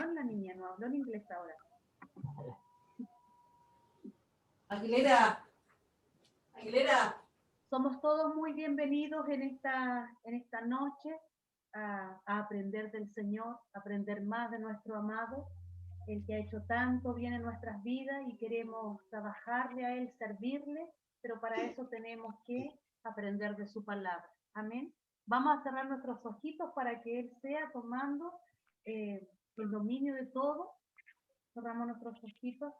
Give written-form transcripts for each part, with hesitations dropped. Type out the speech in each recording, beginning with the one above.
español la niña, no habló en inglés ahora. Aguilera. Somos todos muy bienvenidos en esta noche a aprender del Señor, a aprender más de nuestro amado, el que ha hecho tanto bien en nuestras vidas y queremos trabajarle a Él, servirle, pero para eso tenemos que aprender de su palabra. Amén. Vamos a cerrar nuestros ojitos para que Él sea tomando el dominio de todo. Cerramos nuestros ojitos.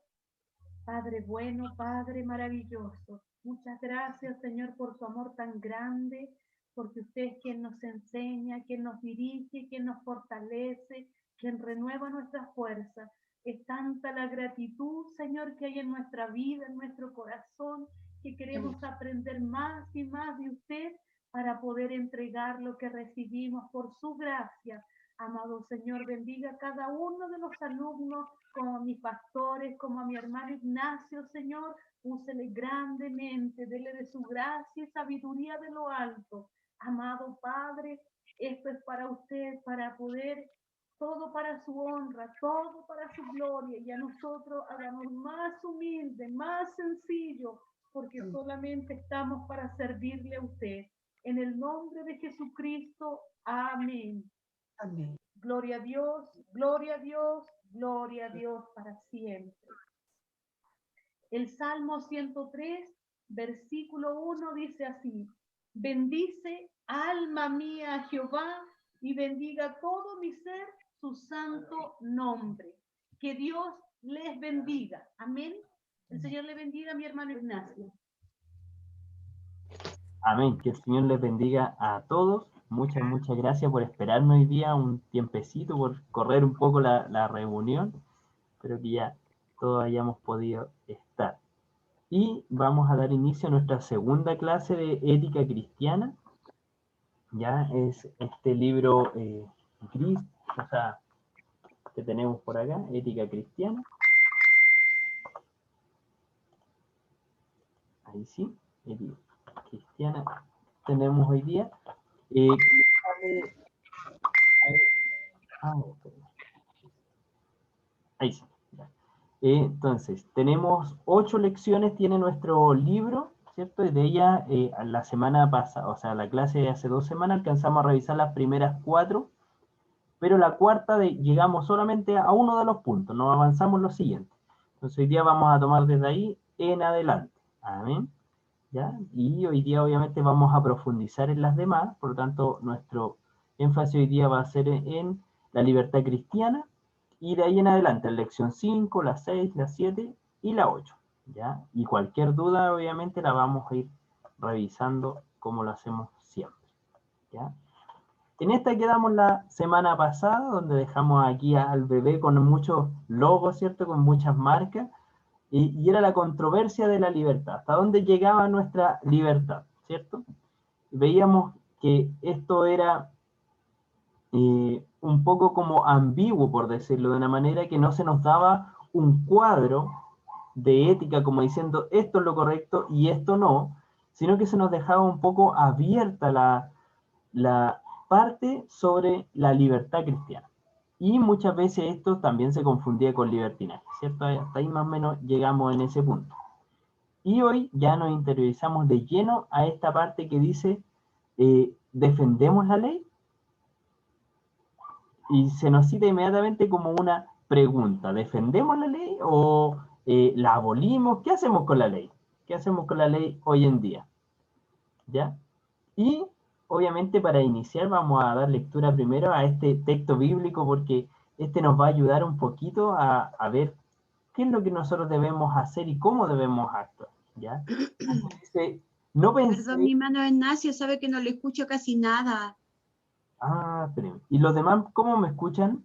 Padre bueno, Padre maravilloso, muchas gracias, Señor, por su amor tan grande, porque usted es quien nos enseña, quien nos dirige, quien nos fortalece, quien renueva nuestras fuerzas. Es tanta la gratitud, Señor, que hay en nuestra vida, en nuestro corazón, que queremos aprender más y más de usted para poder entregar lo que recibimos por su gracia. Amado Señor, bendiga a cada uno de los alumnos, como a mis pastores, como a mi hermano Ignacio, Señor, úsele grandemente, dele de su gracia y sabiduría de lo alto. Amado Padre, esto es para usted, para poder, todo para su honra, todo para su gloria, y a nosotros hagamos más humilde, más sencillo, porque solamente estamos para servirle a usted. En el nombre de Jesucristo, amén. Amén. Gloria a Dios, gloria a Dios, gloria a Dios para siempre. El Salmo 103, versículo 1 dice así: bendice, alma mía, a Jehová, y bendiga todo mi ser su santo nombre. Que Dios les bendiga. Amén. El Señor le bendiga a mi hermano Ignacio. Amén. Que el Señor les bendiga a todos. Muchas gracias por esperarme hoy día un tiempecito, por correr un poco la reunión. Espero que ya todos hayamos podido estar. Y vamos a dar inicio a nuestra segunda clase de ética cristiana. Ya es este libro gris, o sea, que tenemos por acá, ética cristiana. Ahí sí, ética cristiana tenemos hoy día. Ahí sí. Entonces, tenemos 8 lecciones, tiene nuestro libro, ¿cierto? Y de ella, la semana pasada, o sea, la clase de hace 2 semanas, alcanzamos a revisar las primeras 4, pero la cuarta llegamos solamente a uno de los puntos, no avanzamos los siguientes. Entonces, hoy día vamos a tomar desde ahí en adelante. Amén. ¿Ya? Y hoy día, obviamente, vamos a profundizar en las demás, por lo tanto, nuestro énfasis hoy día va a ser en la libertad cristiana, y de ahí en adelante, la lección 5, la 6, la 7 y la 8, ¿ya? Y cualquier duda, obviamente, la vamos a ir revisando como lo hacemos siempre, ¿ya? En esta quedamos la semana pasada, donde dejamos aquí al bebé con muchos logos, ¿cierto? Con muchas marcas, y era la controversia de la libertad. ¿Hasta dónde llegaba nuestra libertad, ¿cierto? Veíamos que esto era un poco como ambiguo, por decirlo de una manera, que no se nos daba un cuadro de ética como diciendo esto es lo correcto y esto no, sino que se nos dejaba un poco abierta la parte sobre la libertad cristiana. Y muchas veces esto también se confundía con libertinaje, ¿cierto? Hasta ahí más o menos llegamos en ese punto. Y hoy ya nos interiorizamos de lleno a esta parte que dice, ¿defendemos la ley? Y se nos cita inmediatamente como una pregunta: ¿defendemos la ley o la abolimos? ¿Qué hacemos con la ley? ¿Qué hacemos con la ley hoy en día? ¿Ya? Y obviamente para iniciar vamos a dar lectura primero a este texto bíblico, porque este nos va a ayudar un poquito a ver qué es lo que nosotros debemos hacer y cómo debemos actuar, ¿ya? Dice, no pensé... Perdón, mi hermano Ignacio, sabe que no le escucho casi nada. Ah, espérenme. ¿Y los demás cómo me escuchan?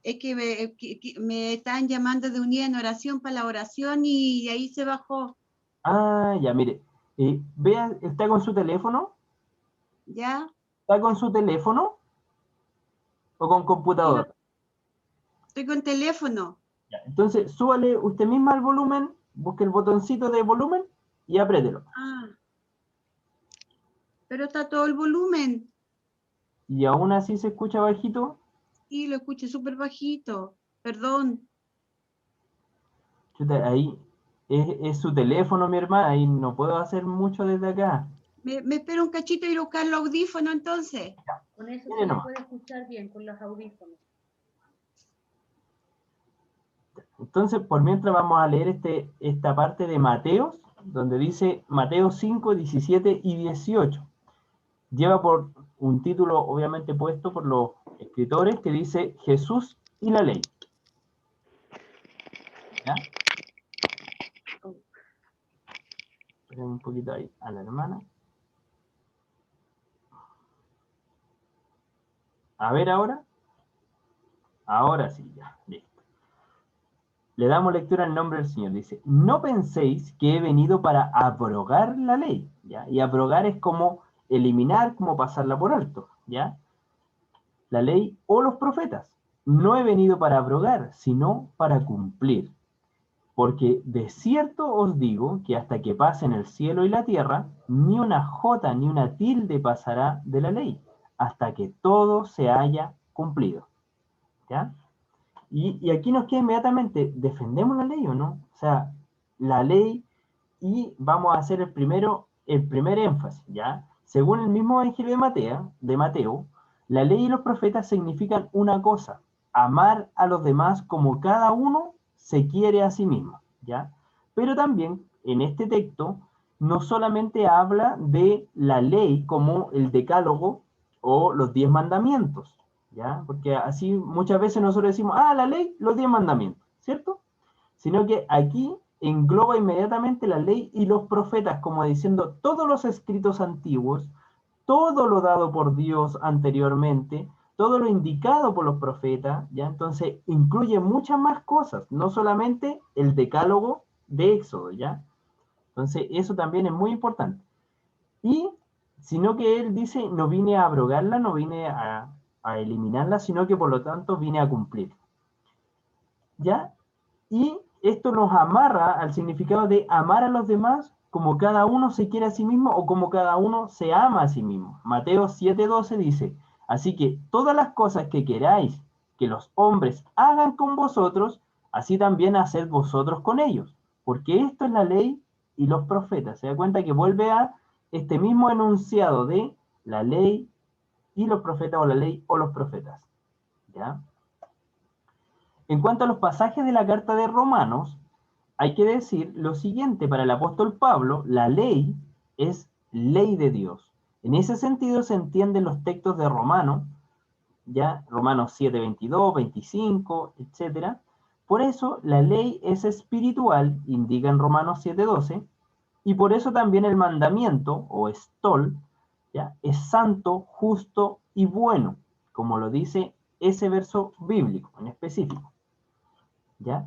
Es que me están llamando de unida en oración para la oración y de ahí se bajó. Ah, ya, mire. Vea, ¿está con su teléfono? ¿Ya? ¿Está con su teléfono o con computador? Estoy con teléfono. Ya, entonces, súbale usted misma el volumen, busque el botoncito de volumen y apriételo. Ah. Pero está todo el volumen. ¿Y aún así se escucha bajito? Sí, lo escuché súper bajito. Perdón. Chuta, ahí es su teléfono, mi hermana, ahí no puedo hacer mucho desde acá. Me espero un cachito y ir a buscar los audífonos entonces. Con eso Mire se le nomás. puede escuchar bien, con los audífonos. Entonces, por mientras vamos a leer esta parte de Mateos, donde dice Mateo 5, 17 y 18. Lleva por un título obviamente puesto por los escritores que dice Jesús y la ley. ¿Ya? Esperen un poquito ahí a la hermana. A ver ahora. Ahora sí, ya, listo. Le damos lectura al nombre del Señor. Dice, no penséis que he venido para abrogar la ley, ¿ya? Y abrogar es como eliminar, como pasarla por alto, ¿ya? La ley o los profetas. No he venido para abrogar, sino para cumplir. Porque de cierto os digo que hasta que pasen el cielo y la tierra, ni una jota ni una tilde pasará de la ley, hasta que todo se haya cumplido, ¿ya? Y aquí nos queda inmediatamente, ¿defendemos la ley o no? O sea, la ley, y vamos a hacer el primer énfasis, ¿ya? Según el mismo Evangelio de Mateo, la ley y los profetas significan una cosa, amar a los demás como cada uno se quiere a sí mismo, ¿ya? Pero también en este texto no solamente habla de la ley como el decálogo o los 10 mandamientos, ¿ya? Porque así muchas veces nosotros decimos, la ley, los 10 mandamientos, ¿cierto? Sino que aquí engloba inmediatamente la ley y los profetas, como diciendo todos los escritos antiguos, todo lo dado por Dios anteriormente, todo lo indicado por los profetas, ¿ya? Entonces incluye muchas más cosas, no solamente el decálogo de Éxodo, ¿ya? Entonces eso también es muy importante. Y sino que él dice, no vine a abrogarla, no vine a eliminarla, sino que por lo tanto vine a cumplir. ¿Ya? Y esto nos amarra al significado de amar a los demás como cada uno se quiere a sí mismo o como cada uno se ama a sí mismo. Mateo 7:12 dice, así que todas las cosas que queráis que los hombres hagan con vosotros, así también haced vosotros con ellos, porque esto es la ley y los profetas. Se da cuenta que vuelve a este mismo enunciado de la ley y los profetas, o la ley o los profetas. ¿Ya? En cuanto a los pasajes de la carta de Romanos, hay que decir lo siguiente: para el apóstol Pablo, la ley es ley de Dios. En ese sentido se entienden los textos de Romanos, ya Romanos 7, 22, 25, etc. Por eso la ley es espiritual, indica en Romanos 7, 12, y por eso también el mandamiento, o estol, ¿ya? Es santo, justo y bueno, como lo dice ese verso bíblico en específico, ¿ya?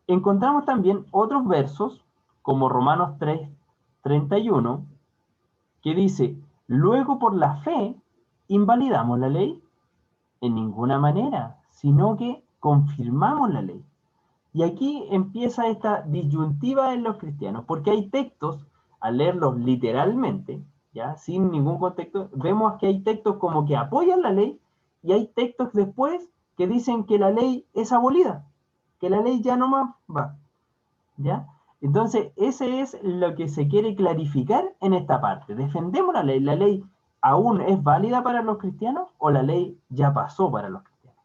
Encontramos también otros versos, como Romanos 3, 31, que dice, luego por la fe, ¿invalidamos la ley? En ninguna manera, sino que confirmamos la ley. Y aquí empieza esta disyuntiva en los cristianos, porque hay textos, al leerlos literalmente, ya sin ningún contexto, vemos que hay textos como que apoyan la ley, y hay textos después que dicen que la ley es abolida, que la ley ya no más va, ¿ya? Entonces, ese es lo que se quiere clarificar en esta parte. ¿Defendemos la ley? ¿La ley aún es válida para los cristianos o la ley ya pasó para los cristianos?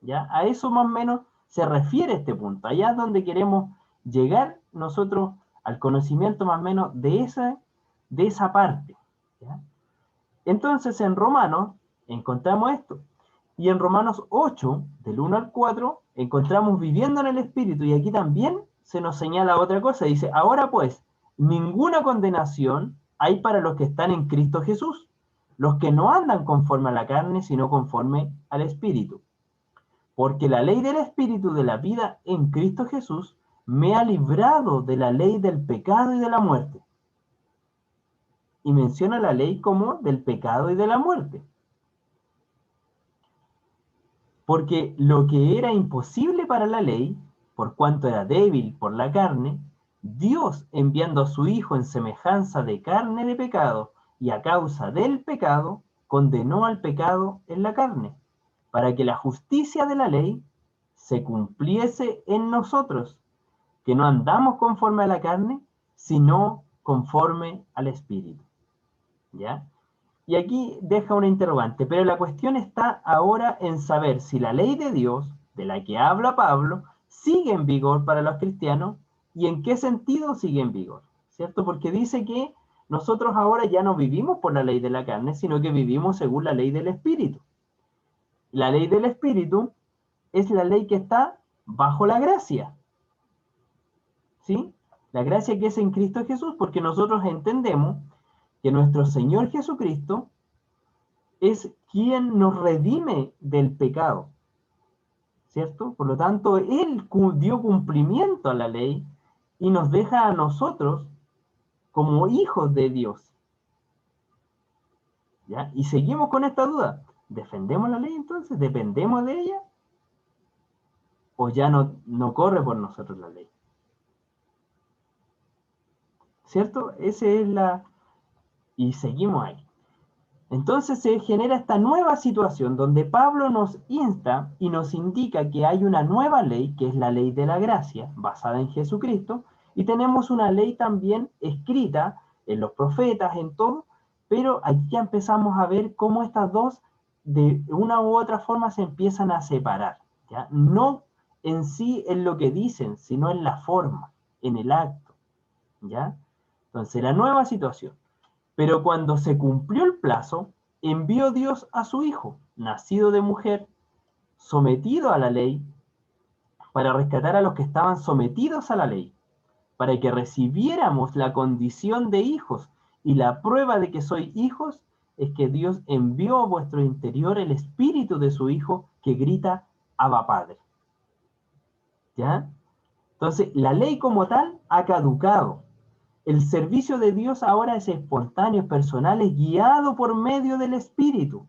¿Ya? A eso más o menos se refiere este punto. Allá es donde queremos llegar nosotros al conocimiento más o menos de esa parte, ¿ya? Entonces, en Romanos encontramos esto. Y en Romanos 8, del 1 al 4, encontramos viviendo en el Espíritu. Y aquí también se nos señala otra cosa. Dice, ahora pues, ninguna condenación hay para los que están en Cristo Jesús, los que no andan conforme a la carne, sino conforme al Espíritu. Porque la ley del Espíritu de la vida en Cristo Jesús me ha librado de la ley del pecado y de la muerte. Y menciona la ley como del pecado y de la muerte. Porque lo que era imposible para la ley, por cuanto era débil por la carne, Dios, enviando a su Hijo en semejanza de carne de pecado, y a causa del pecado, condenó al pecado en la carne, para que la justicia de la ley se cumpliese en nosotros, que no andamos conforme a la carne, sino conforme al Espíritu. ¿Ya? Y aquí deja una interrogante, pero la cuestión está ahora en saber si la ley de Dios, de la que habla Pablo, sigue en vigor para los cristianos y en qué sentido sigue en vigor, ¿cierto? Porque dice que nosotros ahora ya no vivimos por la ley de la carne, sino que vivimos según la ley del Espíritu. La ley del Espíritu es la ley que está bajo la gracia, ¿sí? La gracia que es en Cristo Jesús, porque nosotros entendemos que nuestro Señor Jesucristo es quien nos redime del pecado, ¿cierto? Por lo tanto, Él dio cumplimiento a la ley y nos deja a nosotros como hijos de Dios. ¿Ya? Y seguimos con esta duda. ¿Defendemos la ley entonces? ¿Dependemos de ella? ¿O ya no corre por nosotros la ley? ¿Cierto? Esa es la... Y seguimos ahí. Entonces se genera esta nueva situación donde Pablo nos insta y nos indica que hay una nueva ley, que es la ley de la gracia, basada en Jesucristo, y tenemos una ley también escrita en los profetas, en todo, pero aquí ya empezamos a ver cómo estas dos, de una u otra forma, se empiezan a separar, ¿ya? No en sí en lo que dicen, sino en la forma, en el acto, ¿ya? Entonces, la nueva situación. Pero cuando se cumplió el plazo, envió Dios a su Hijo, nacido de mujer, sometido a la ley, para rescatar a los que estaban sometidos a la ley, para que recibiéramos la condición de hijos. Y la prueba de que sois hijos es que Dios envió a vuestro interior el espíritu de su Hijo que grita, Abba Padre. ¿Ya? Entonces, la ley como tal ha caducado. El servicio de Dios ahora es espontáneo, es personal, es guiado por medio del Espíritu.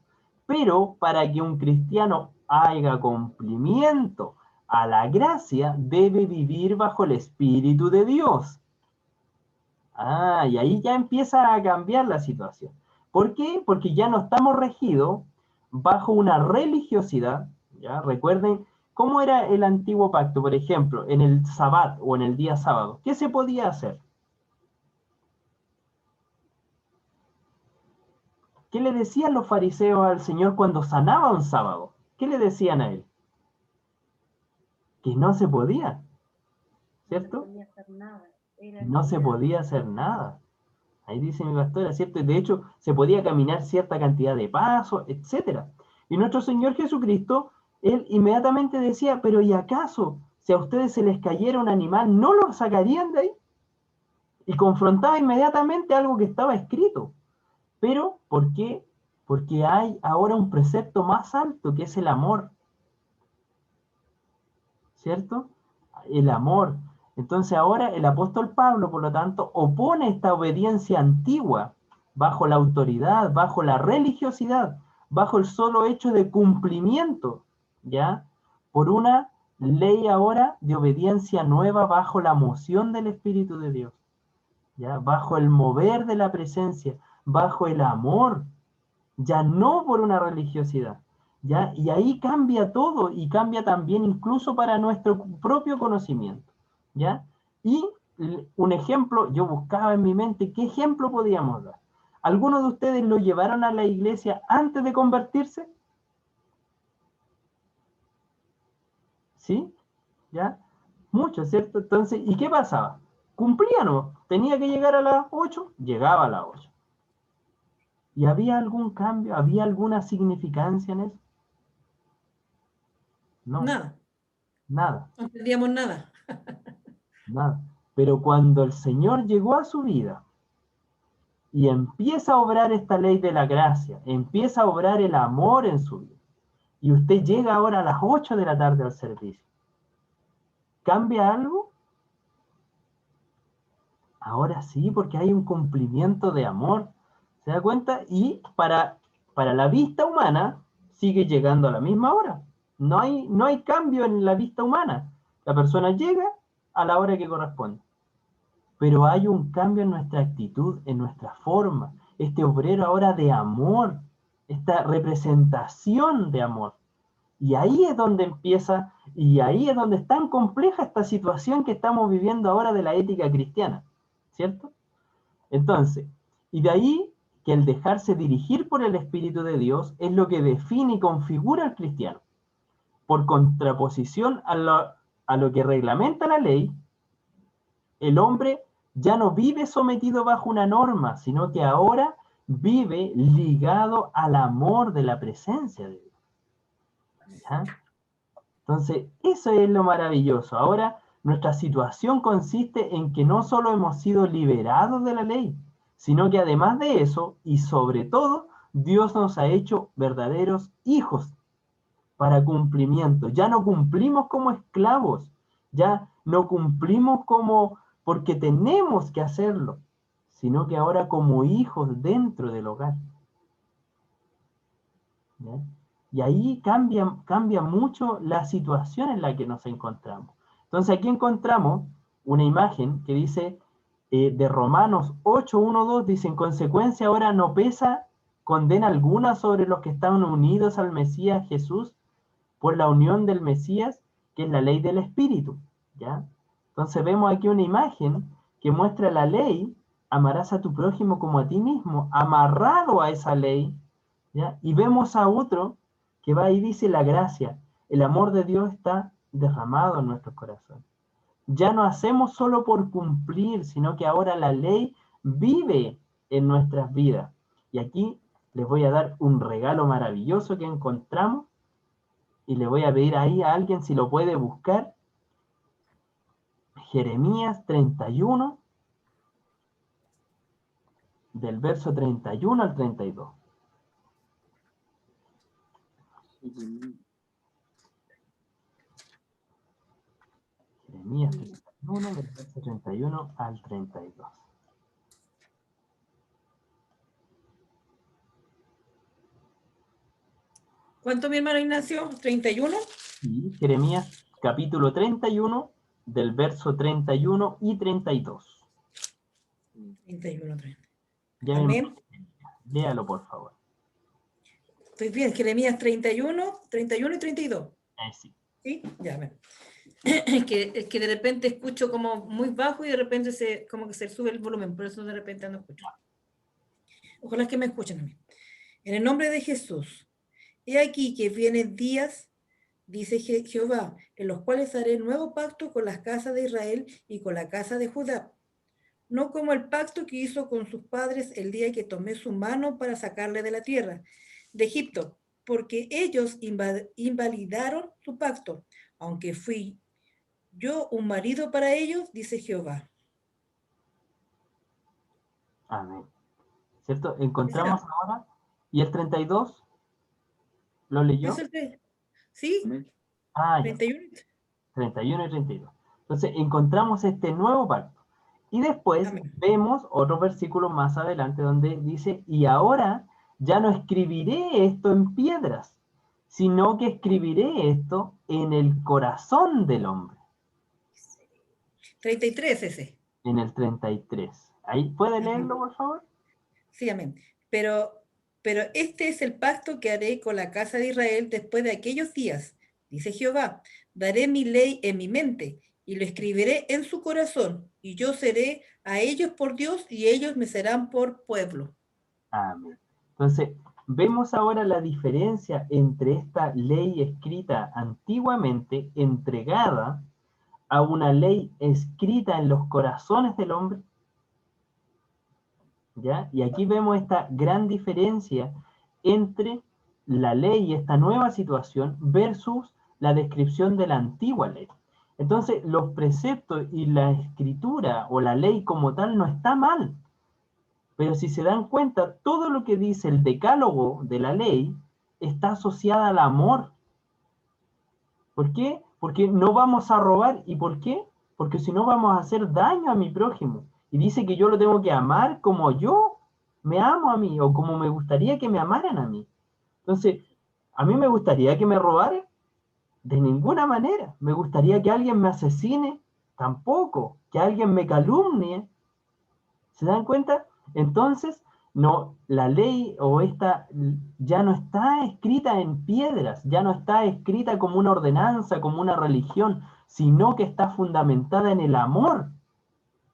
Pero para que un cristiano haga cumplimiento a la gracia, debe vivir bajo el Espíritu de Dios. Y ahí ya empieza a cambiar la situación. ¿Por qué? Porque ya no estamos regidos bajo una religiosidad. ¿Ya? Recuerden cómo era el antiguo pacto, por ejemplo, en el Sabbat o en el día sábado. ¿Qué se podía hacer? ¿Qué le decían los fariseos al Señor cuando sanaba un sábado? ¿Qué le decían a él? Que no se podía, ¿cierto? No podía hacer nada. No se podía hacer nada. Ahí dice mi pastora, ¿cierto? De hecho, se podía caminar cierta cantidad de pasos, etc. Y nuestro Señor Jesucristo, Él inmediatamente decía, pero ¿y acaso, si a ustedes se les cayera un animal, no lo sacarían de ahí? Y confrontaba inmediatamente algo que estaba escrito. Pero, ¿por qué? Porque hay ahora un precepto más alto, que es el amor. ¿Cierto? El amor. Entonces ahora el apóstol Pablo, por lo tanto, opone esta obediencia antigua bajo la autoridad, bajo la religiosidad, bajo el solo hecho de cumplimiento, ¿ya? Por una ley ahora de obediencia nueva bajo la moción del Espíritu de Dios, ¿ya? Bajo el mover de la presencia, bajo el amor, ya no por una religiosidad, ¿ya? Y ahí cambia todo y cambia también incluso para nuestro propio conocimiento, ¿ya? Y un ejemplo, yo buscaba en mi mente qué ejemplo podíamos dar. ¿Algunos de ustedes lo llevaron a la iglesia antes de convertirse? ¿Sí? ¿Ya? Mucho, ¿cierto? Entonces, ¿y qué pasaba? ¿Cumplía no? ¿Tenía que llegar a las 8? Llegaba a las 8. ¿Y había algún cambio? ¿Había alguna significancia en eso? No, Nada, nada, no entendíamos nada. nada. Pero cuando el Señor llegó a su vida y empieza a obrar esta ley de la gracia, empieza a obrar el amor en su vida, y usted llega ahora a las 8 de la tarde al servicio, ¿cambia algo? Ahora sí, porque hay un cumplimiento de amor. ¿Se da cuenta? Y para la vista humana sigue llegando a la misma hora. No hay cambio en la vista humana. La persona llega a la hora que corresponde. Pero hay un cambio en nuestra actitud, en nuestra forma. Este obrero ahora de amor, esta representación de amor. Y ahí es donde empieza, y ahí es donde es tan compleja esta situación que estamos viviendo ahora de la ética cristiana, ¿cierto? Entonces, y de ahí que el dejarse dirigir por el Espíritu de Dios es lo que define y configura al cristiano. Por contraposición a lo que reglamenta la ley, el hombre ya no vive sometido bajo una norma, sino que ahora vive ligado al amor de la presencia de Dios. ¿Ya? Entonces, eso es lo maravilloso. Ahora, nuestra situación consiste en que no solo hemos sido liberados de la ley, sino que además de eso, y sobre todo, Dios nos ha hecho verdaderos hijos para cumplimiento. Ya no cumplimos como esclavos, ya no cumplimos como porque tenemos que hacerlo, sino que ahora como hijos dentro del hogar. ¿Ya? Y ahí cambia mucho la situación en la que nos encontramos. Entonces aquí encontramos una imagen que dice de Romanos 8:1-2, dice: en consecuencia ahora no pesa condena alguna sobre los que están unidos al Mesías Jesús por la unión del Mesías, que es la ley del Espíritu. ¿Ya? Entonces vemos aquí una imagen que muestra la ley, amarás a tu prójimo como a ti mismo, amarrado a esa ley. ¿Ya? Y vemos a otro que va y dice la gracia, el amor de Dios está derramado en nuestros corazones. Ya no hacemos solo por cumplir, sino que ahora la ley vive en nuestras vidas. Y aquí les voy a dar un regalo maravilloso que encontramos y le voy a pedir ahí a alguien si lo puede buscar. Jeremías 31, del verso 31 al 32. Jeremías 31, del verso 31 al 32. ¿Cuánto, mi hermano Ignacio? ¿31? Y Jeremías capítulo 31, del verso 31 y 32. 31, 30. Ya Amén. Léalo, por favor. Estoy bien, Jeremías 31 y 32. Sí. ¿Sí? Ya, ven. Es que de repente escucho como muy bajo y de repente como que se sube el volumen, por eso de repente no escucho. Ojalá que me escuchen a mí. En el nombre de Jesús, he aquí que vienen días, dice Jehová, en los cuales haré nuevo pacto con las casas de Israel y con la casa de Judá, no como el pacto que hizo con sus padres el día que tomé su mano para sacarle de la tierra de Egipto, porque ellos invalidaron su pacto, aunque fui yo un marido para ellos, dice Jehová. Amén. ¿Cierto? Encontramos ahora. ¿Y el 32? ¿Lo leyó? ¿Es el sí? Ah, 31. Ya. 31 y 32. Entonces encontramos este nuevo pacto. Y después Amén. vemos otro versículo más adelante donde dice: y ahora ya no escribiré esto en piedras, sino que escribiré esto en el corazón del hombre. 33 ese. En el 33. ¿Ahí puede leerlo, por favor? Sí, amén. Pero este es el pacto que haré con la casa de Israel después de aquellos días, dice Jehová. Daré mi ley en mi mente y lo escribiré en su corazón, y yo seré a ellos por Dios y ellos me serán por pueblo. Amén. Entonces, vemos ahora la diferencia entre esta ley escrita antiguamente, entregada, a una ley escrita en los corazones del hombre. ¿Ya? Y aquí vemos esta gran diferencia entre la ley y esta nueva situación versus la descripción de la antigua ley. Entonces, los preceptos y la escritura o la ley como tal no está mal. Pero si se dan cuenta, todo lo que dice el decálogo de la ley está asociada al amor. ¿Por qué? Porque no vamos a robar. ¿Y por qué? Porque si no vamos a hacer daño a mi prójimo. Y dice que yo lo tengo que amar como yo me amo a mí o como me gustaría que me amaran a mí. Entonces, ¿a mí me gustaría que me robaran? De ninguna manera. ¿Me gustaría que alguien me asesine? Tampoco. ¿Que alguien me calumnie? ¿Se dan cuenta? Entonces, no, la ley o esta ya no está escrita en piedras, ya no está escrita como una ordenanza, como una religión, sino que está fundamentada en el amor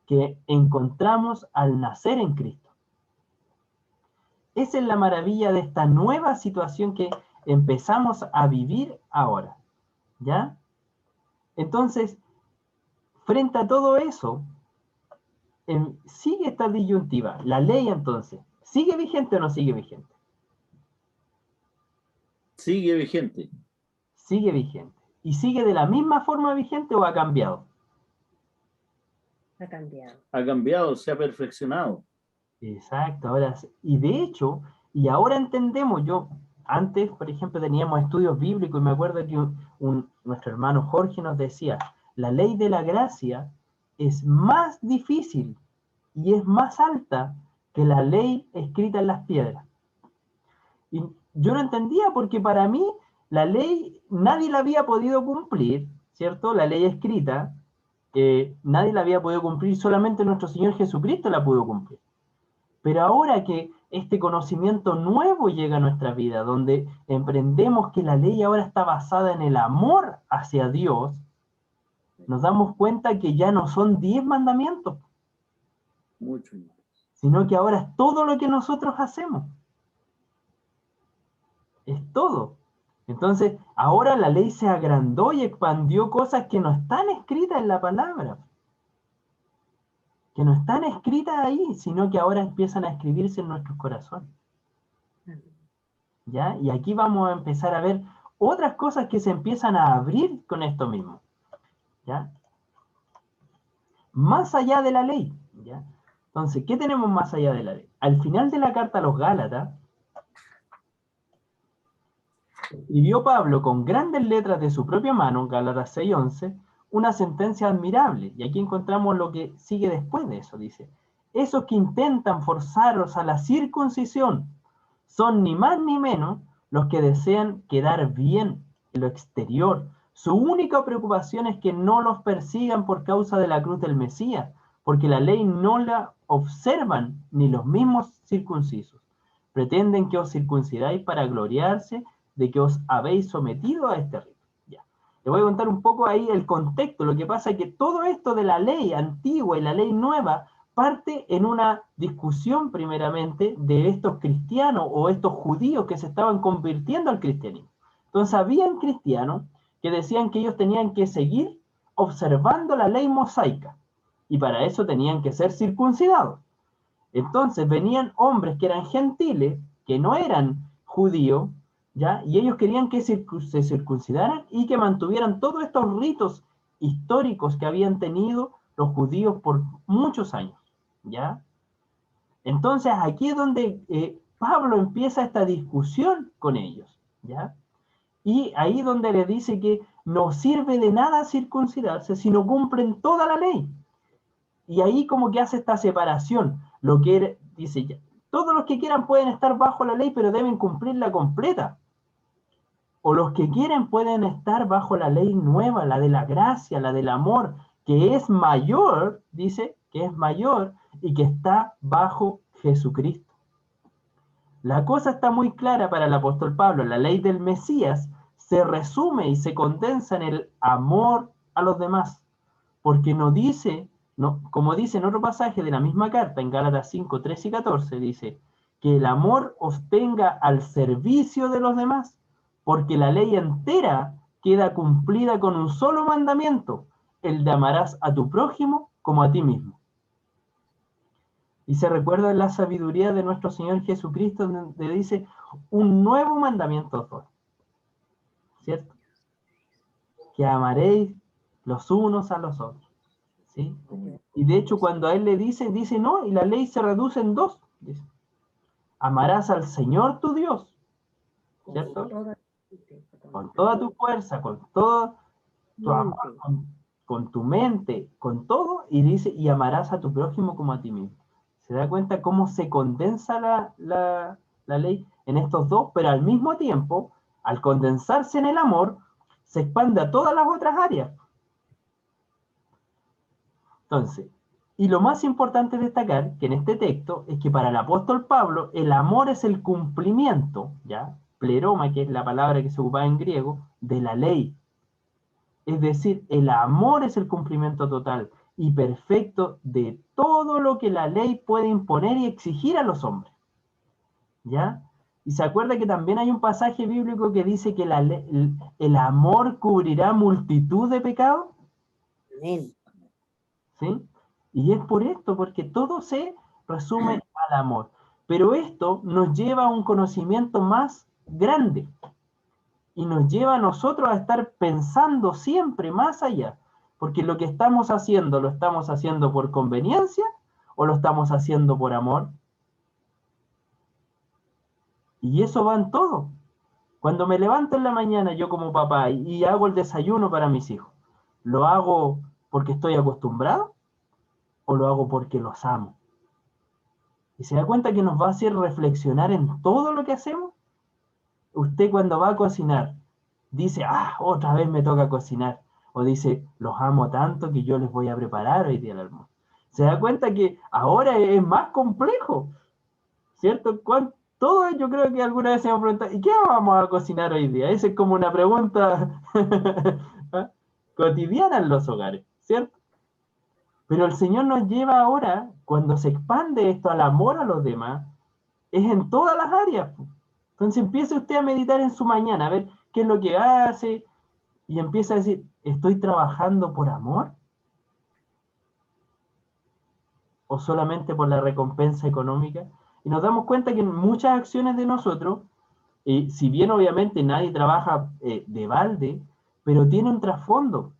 que encontramos al nacer en Cristo. Esa es la maravilla de esta nueva situación que empezamos a vivir ahora, ¿ya? Entonces, frente a todo eso, sigue esta disyuntiva. La ley, entonces, ¿sigue vigente o no sigue vigente? Sigue vigente. Sigue vigente. ¿Y sigue de la misma forma vigente o ha cambiado? Ha cambiado. Ha cambiado, se ha perfeccionado. Exacto, ahora, y de hecho, y ahora entendemos, antes, por ejemplo, teníamos estudios bíblicos y me acuerdo que nuestro hermano Jorge nos decía, la ley de la gracia es más difícil y es más alta que la ley escrita en las piedras. Y yo no entendía porque para mí la ley nadie la había podido cumplir, ¿cierto? La ley escrita, nadie la había podido cumplir, solamente nuestro Señor Jesucristo la pudo cumplir. Pero ahora que este conocimiento nuevo llega a nuestra vida, donde emprendemos que la ley ahora está basada en el amor hacia Dios, nos damos cuenta que ya no son 10 mandamientos, Mucho más. sino que ahora es todo lo que nosotros hacemos. Es todo. Entonces, ahora la ley se agrandó y expandió cosas que no están escritas en la palabra. Que no están escritas ahí, sino que ahora empiezan a escribirse en nuestros corazones. ¿Ya? Y aquí vamos a empezar a ver otras cosas que se empiezan a abrir con esto mismo. ¿Ya? Más allá de la ley. ¿Ya? Entonces, ¿qué tenemos más allá de la ley? Al final de la carta a los Gálatas, escribió Pablo con grandes letras de su propia mano, Gálatas 6:11, una sentencia admirable. Y aquí encontramos lo que sigue después de eso. Dice, esos que intentan forzaros a la circuncisión son ni más ni menos los que desean quedar bien en lo exterior. Su única preocupación es que no los persigan por causa de la cruz del Mesías, porque la ley no la observan ni los mismos circuncisos. Pretenden que os circuncidáis para gloriarse de que os habéis sometido a este rito. Ya. Le voy a contar un poco ahí el contexto. Lo que pasa es que todo esto de la ley antigua y la ley nueva parte en una discusión primeramente de estos cristianos o estos judíos que se estaban convirtiendo al cristianismo. Entonces habían cristianos que decían que ellos tenían que seguir observando la ley mosaica y para eso tenían que ser circuncidados. Entonces venían hombres que eran gentiles, que no eran judíos, ¿ya? Y ellos querían que se circuncidaran y que mantuvieran todos estos ritos históricos que habían tenido los judíos por muchos años, ¿ya? Entonces aquí es donde Pablo empieza esta discusión con ellos, ¿ya? Y ahí donde le dice que no sirve de nada circuncidarse si no cumplen toda la ley. Y ahí como que hace esta separación, lo que dice ya, todos los que quieran pueden estar bajo la ley, pero deben cumplirla completa. O los que quieren pueden estar bajo la ley nueva, la de la gracia, la del amor, que es mayor, dice, que es mayor y que está bajo Jesucristo. La cosa está muy clara para el apóstol Pablo. La ley del Mesías se resume y se condensa en el amor a los demás, porque no dice, no, como dice en otro pasaje de la misma carta, en Gálatas 5, 13 y 14, dice, que el amor os tenga al servicio de los demás, porque la ley entera queda cumplida con un solo mandamiento, el de amarás a tu prójimo como a ti mismo. Y se recuerda en la sabiduría de nuestro Señor Jesucristo, donde dice, un nuevo mandamiento os doy, ¿cierto? Que amaréis los unos a los otros, ¿sí? Y de hecho cuando a él le dice no, y la ley se reduce en dos, dice, amarás al Señor tu Dios, ¿cierto? Con toda tu fuerza, con todo tu amor, con tu mente, con todo, y dice, y amarás a tu prójimo como a ti mismo. ¿Se da cuenta cómo se condensa la ley en estos dos? Pero al mismo tiempo, al condensarse en el amor, se expande a todas las otras áreas. Entonces, Y lo más importante destacar que en este texto es que para el apóstol Pablo el amor es el cumplimiento, ¿ya? Pleroma, que es la palabra que se ocupa en griego, de la ley. Es decir, el amor es el cumplimiento total y perfecto de todo lo que la ley puede imponer y exigir a los hombres, ¿ya? Y se acuerda que también hay un pasaje bíblico que dice que el amor cubrirá multitud de pecados, Amén. ¿sí? Y es por esto, porque todo se resume al amor. Pero esto nos lleva a un conocimiento más grande y nos lleva a nosotros a estar pensando siempre más allá, porque lo que estamos haciendo, ¿lo estamos haciendo por conveniencia o lo estamos haciendo por amor? Y eso va en todo. Cuando me levanto en la mañana yo como papá y hago el desayuno para mis hijos, ¿lo hago porque estoy acostumbrado o lo hago porque los amo? Y se da cuenta que nos va a hacer reflexionar en todo lo que hacemos. Usted cuando va a cocinar, dice, otra vez me toca cocinar. O dice, los amo tanto que yo les voy a preparar hoy día el almuerzo. Se da cuenta que ahora es más complejo, ¿cierto? Todo yo creo que alguna vez se me ha preguntado, ¿y qué vamos a cocinar hoy día? Esa es como una pregunta cotidiana en los hogares, ¿cierto? Pero el Señor nos lleva ahora, cuando se expande esto al amor a los demás, es en todas las áreas. Entonces empiece usted a meditar en su mañana, a ver qué es lo que hace, y empieza a decir, ¿estoy trabajando por amor? ¿O solamente por la recompensa económica? Y nos damos cuenta que en muchas acciones de nosotros, si bien obviamente nadie trabaja de balde, pero tiene un trasfondo,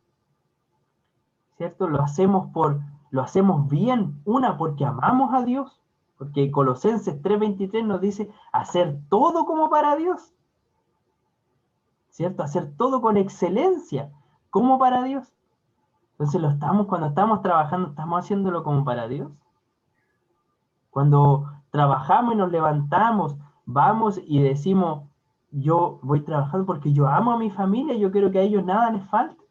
¿cierto? Lo hacemos bien, porque amamos a Dios, porque Colosenses 3:23 nos dice hacer todo como para Dios, ¿cierto? Hacer todo con excelencia, como para Dios. Entonces cuando estamos trabajando, ¿estamos haciéndolo como para Dios? Cuando trabajamos y nos levantamos, vamos y decimos, yo voy trabajando porque yo amo a mi familia, yo quiero que a ellos nada les falte.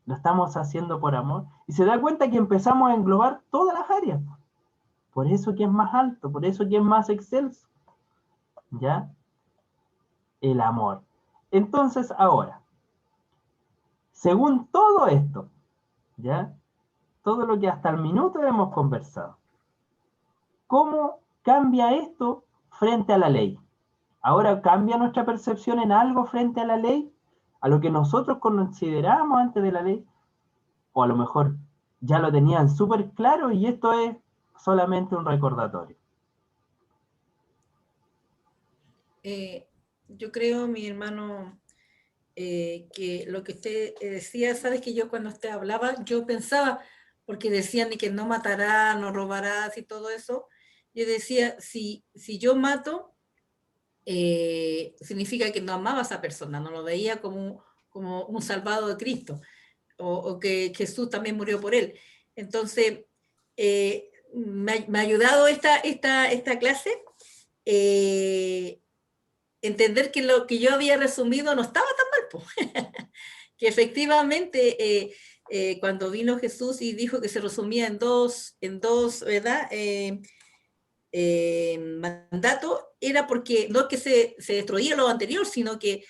Lo estamos haciendo por amor. Y se da cuenta que empezamos a englobar todas las áreas. Por eso que es más alto, por eso que es más excelso. ¿Ya? El amor. Entonces, ahora, según todo esto, ¿ya? Todo lo que hasta el minuto hemos conversado, ¿cómo cambia esto frente a la ley? Ahora, ¿cambia nuestra percepción en algo frente a la ley? ¿A lo que nosotros considerábamos antes de la ley? O a lo mejor ya lo tenían súper claro y esto es solamente un recordatorio. Yo creo, mi hermano, que lo que usted decía, sabes que yo cuando usted hablaba, yo pensaba, porque decían que no matarás, no robarás y todo eso, yo decía, si yo mato, significa que no amaba a esa persona, no lo veía como un salvado de Cristo, o que Jesús también murió por él. Entonces, me ha ayudado esta clase, entender que lo que yo había resumido no estaba tan mal, po. Que efectivamente cuando vino Jesús y dijo que se resumía en dos ¿verdad? Mandatos, era porque no es que se destruía lo anterior, sino que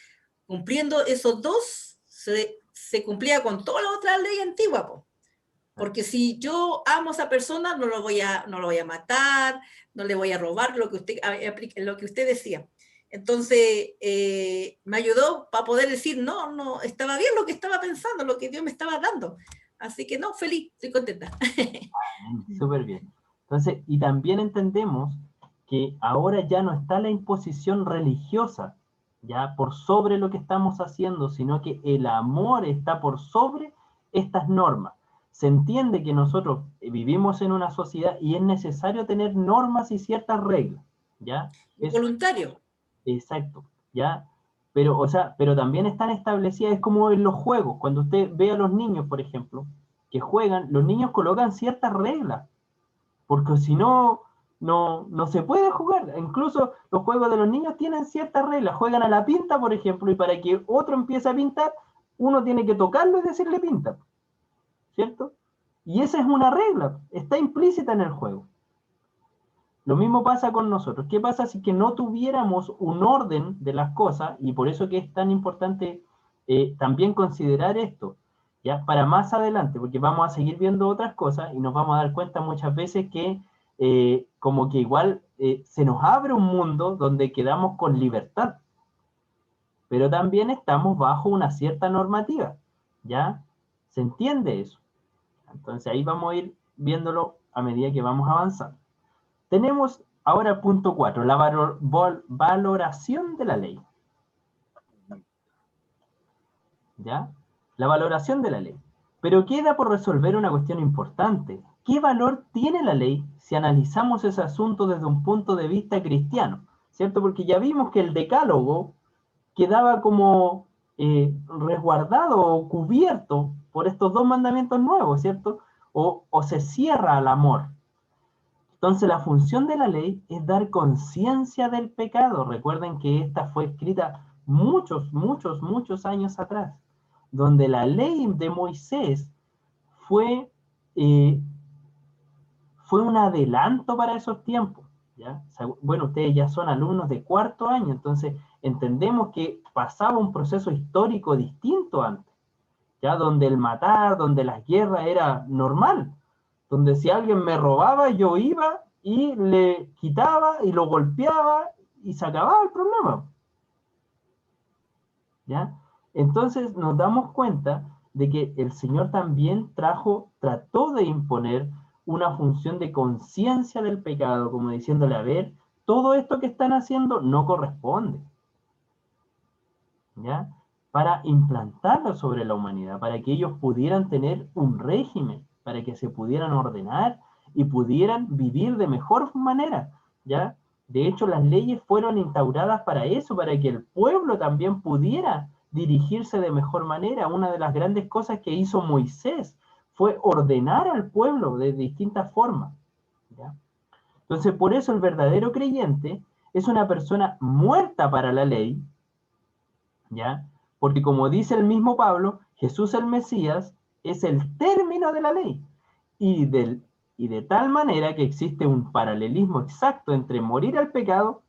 cumpliendo esos dos se cumplía con toda la otra ley antigua, po. Porque si yo amo a esa persona, no lo voy a matar, no le voy a robar, lo que usted decía. Entonces, me ayudó para poder decir, no, estaba bien lo que estaba pensando, lo que Dios me estaba dando. Así que no, feliz, estoy contenta. Súper bien. Entonces, y también entendemos que ahora ya no está la imposición religiosa, ya por sobre lo que estamos haciendo, sino que el amor está por sobre estas normas. Se entiende que nosotros vivimos en una sociedad y es necesario tener normas y ciertas reglas, ¿ya? Es voluntario. Exacto, ¿ya? Pero también están establecidas, es como en los juegos, cuando usted ve a los niños, por ejemplo, que juegan, los niños colocan ciertas reglas, porque si no, no se puede jugar. Incluso los juegos de los niños tienen ciertas reglas, juegan a la pinta, por ejemplo, y para que otro empiece a pintar, uno tiene que tocarlo y decirle pinta, ¿cierto? Y esa es una regla, está implícita en el juego. Lo mismo pasa con nosotros. ¿Qué pasa si que no tuviéramos un orden de las cosas? Y por eso que es tan importante también considerar esto, ¿ya? Para más adelante, porque vamos a seguir viendo otras cosas y nos vamos a dar cuenta muchas veces que como que igual se nos abre un mundo donde quedamos con libertad, pero también estamos bajo una cierta normativa, ¿ya? ¿Se entiende eso? Entonces ahí vamos a ir viéndolo a medida que vamos avanzando. Tenemos ahora el punto 4, la valoración de la ley. ¿Ya? La valoración de la ley. Pero queda por resolver una cuestión importante. ¿Qué valor tiene la ley si analizamos ese asunto desde un punto de vista cristiano? ¿Cierto? Porque ya vimos que el decálogo quedaba como resguardado o cubierto por estos dos mandamientos nuevos, ¿cierto? O se cierra al amor. Entonces la función de la ley es dar conciencia del pecado. Recuerden que esta fue escrita muchos años atrás, donde la ley de Moisés fue un adelanto para esos tiempos, ¿ya? O sea, bueno, ustedes ya son alumnos de cuarto año, entonces entendemos que pasaba un proceso histórico distinto antes, ¿ya? Donde el matar, donde las guerras era normal, donde si alguien me robaba, yo iba y le quitaba y lo golpeaba y se acababa el problema, ¿ya? Entonces nos damos cuenta de que el Señor también trató de imponer una función de conciencia del pecado, como diciéndole, a ver, todo esto que están haciendo no corresponde, ¿ya? Para implantarlo sobre la humanidad, para que ellos pudieran tener un régimen, para que se pudieran ordenar y pudieran vivir de mejor manera, ¿ya? De hecho, las leyes fueron instauradas para eso, para que el pueblo también pudiera dirigirse de mejor manera. Una de las grandes cosas que hizo Moisés fue ordenar al pueblo de distintas formas, ¿ya? Entonces, por eso el verdadero creyente es una persona muerta para la ley, ¿ya? Porque como dice el mismo Pablo, Jesús el Mesías es el término de la ley. Y de tal manera que existe un paralelismo exacto entre morir al pecado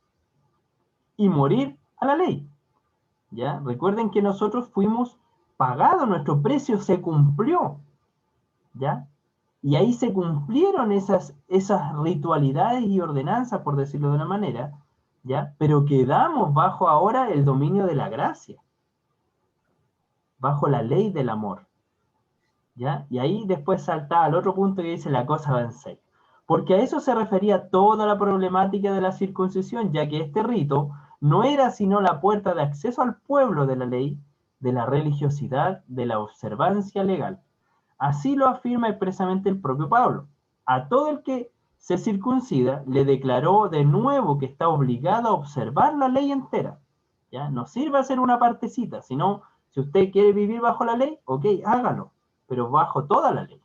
y morir a la ley, ¿ya? Recuerden que nosotros fuimos pagados, nuestro precio se cumplió, ¿ya? Y ahí se cumplieron esas ritualidades y ordenanzas, por decirlo de una manera, ¿ya? Pero quedamos bajo ahora el dominio de la gracia, bajo la ley del amor, ¿ya? Y ahí después salta al otro punto que dice la cosa va en serio. Porque a eso se refería toda la problemática de la circuncisión, ya que este rito no era sino la puerta de acceso al pueblo de la ley, de la religiosidad, de la observancia legal. Así lo afirma expresamente el propio Pablo. A todo el que se circuncida le declaró de nuevo que está obligado a observar la ley entera, ¿ya? No sirve hacer una partecita, sino si usted quiere vivir bajo la ley, ok, hágalo, pero bajo toda la ley,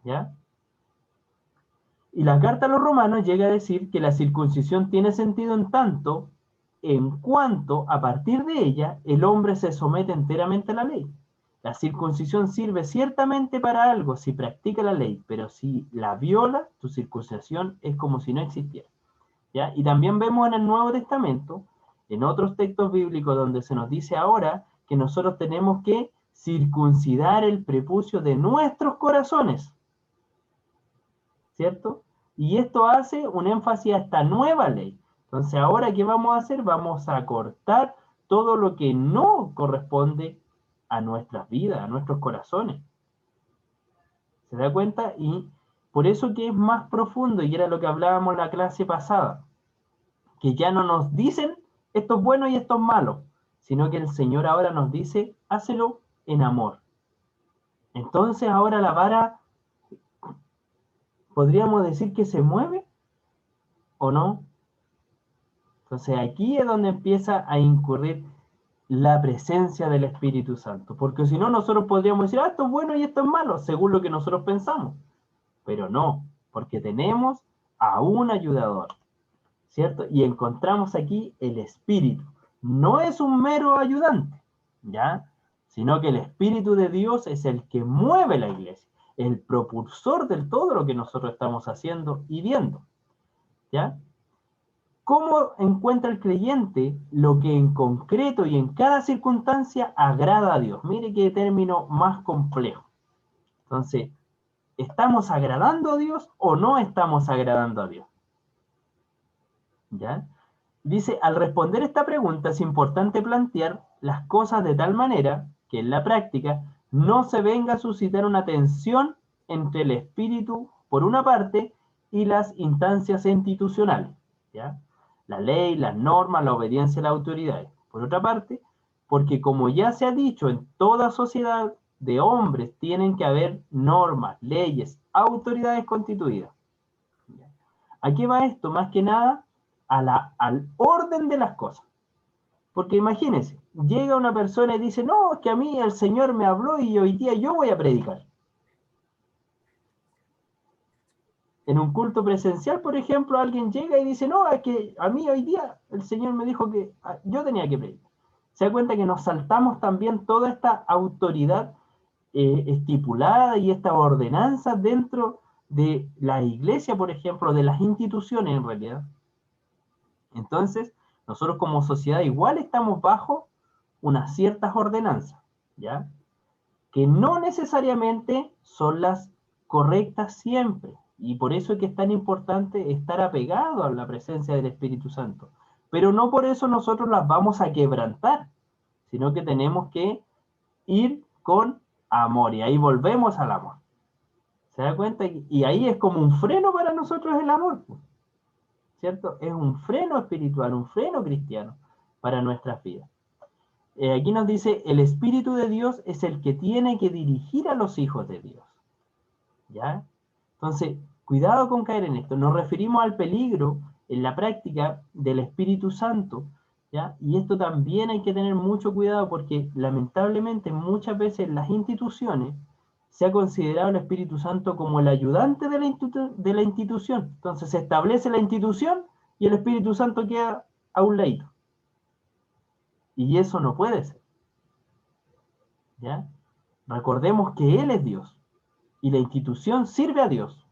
¿ya? Y la carta a los romanos llega a decir que la circuncisión tiene sentido en cuanto a partir de ella el hombre se somete enteramente a la ley. La circuncisión sirve ciertamente para algo si practica la ley, pero si la viola, tu circuncisión es como si no existiera, ¿ya? Y también vemos en el Nuevo Testamento, en otros textos bíblicos, donde se nos dice ahora que nosotros tenemos que circuncidar el prepucio de nuestros corazones, ¿cierto? Y esto hace un énfasis a esta nueva ley. Entonces, ahora, ¿qué vamos a hacer? Vamos a cortar todo lo que no corresponde a nuestras vidas, a nuestros corazones. ¿Se da cuenta? Y por eso que es más profundo, y era lo que hablábamos en la clase pasada, que ya no nos dicen esto es bueno y esto es malo, sino que el Señor ahora nos dice, hácelo en amor. Entonces, ahora la vara, ¿podríamos decir que se mueve o no? Entonces aquí es donde empieza a incurrir la presencia del Espíritu Santo, porque si no nosotros podríamos decir, esto es bueno y esto es malo, según lo que nosotros pensamos, pero no, porque tenemos a un ayudador, ¿cierto? Y encontramos aquí el Espíritu, no es un mero ayudante, ¿ya? sino que el Espíritu de Dios es el que mueve la iglesia, el propulsor de todo lo que nosotros estamos haciendo y viendo. ¿Ya? ¿Cómo encuentra el creyente lo que en concreto y en cada circunstancia agrada a Dios? Mire qué término más complejo. Entonces, ¿estamos agradando a Dios o no estamos agradando a Dios? ¿Ya? Dice, al responder esta pregunta es importante plantear las cosas de tal manera que en la práctica no se venga a suscitar una tensión entre el espíritu, por una parte, y las instancias institucionales, ¿ya? La ley, las normas, la obediencia a las autoridades. Por otra parte, porque como ya se ha dicho, en toda sociedad de hombres tienen que haber normas, leyes, autoridades constituidas. ¿A qué va esto? Más que nada al orden de las cosas. Porque imagínense, llega una persona y dice, no, es que a mí el Señor me habló y hoy día yo voy a predicar. En un culto presencial, por ejemplo, alguien llega y dice, no, es que a mí hoy día el Señor me dijo que yo tenía que predicar. Se da cuenta que nos saltamos también toda esta autoridad estipulada y esta ordenanza dentro de la iglesia, por ejemplo, de las instituciones en realidad. Entonces, nosotros como sociedad igual estamos bajo unas ciertas ordenanzas, ¿ya? Que no necesariamente son las correctas siempre. Y por eso es que es tan importante estar apegado a la presencia del Espíritu Santo. Pero no por eso nosotros las vamos a quebrantar, sino que tenemos que ir con amor. Y ahí volvemos al amor. ¿Se da cuenta? Y ahí es como un freno para nosotros el amor, ¿cierto? Es un freno espiritual, un freno cristiano para nuestras vidas. Aquí nos dice, el Espíritu de Dios es el que tiene que dirigir a los hijos de Dios. ¿Ya? Entonces, cuidado con caer en esto. Nos referimos al peligro en la práctica del Espíritu Santo, ¿ya? Y esto también hay que tener mucho cuidado porque lamentablemente muchas veces en las instituciones se ha considerado el Espíritu Santo como el ayudante de la institución. Entonces se establece la institución y el Espíritu Santo queda a un ladito. Y eso no puede ser. ¿Ya? Recordemos que Él es Dios y la institución sirve a Dios.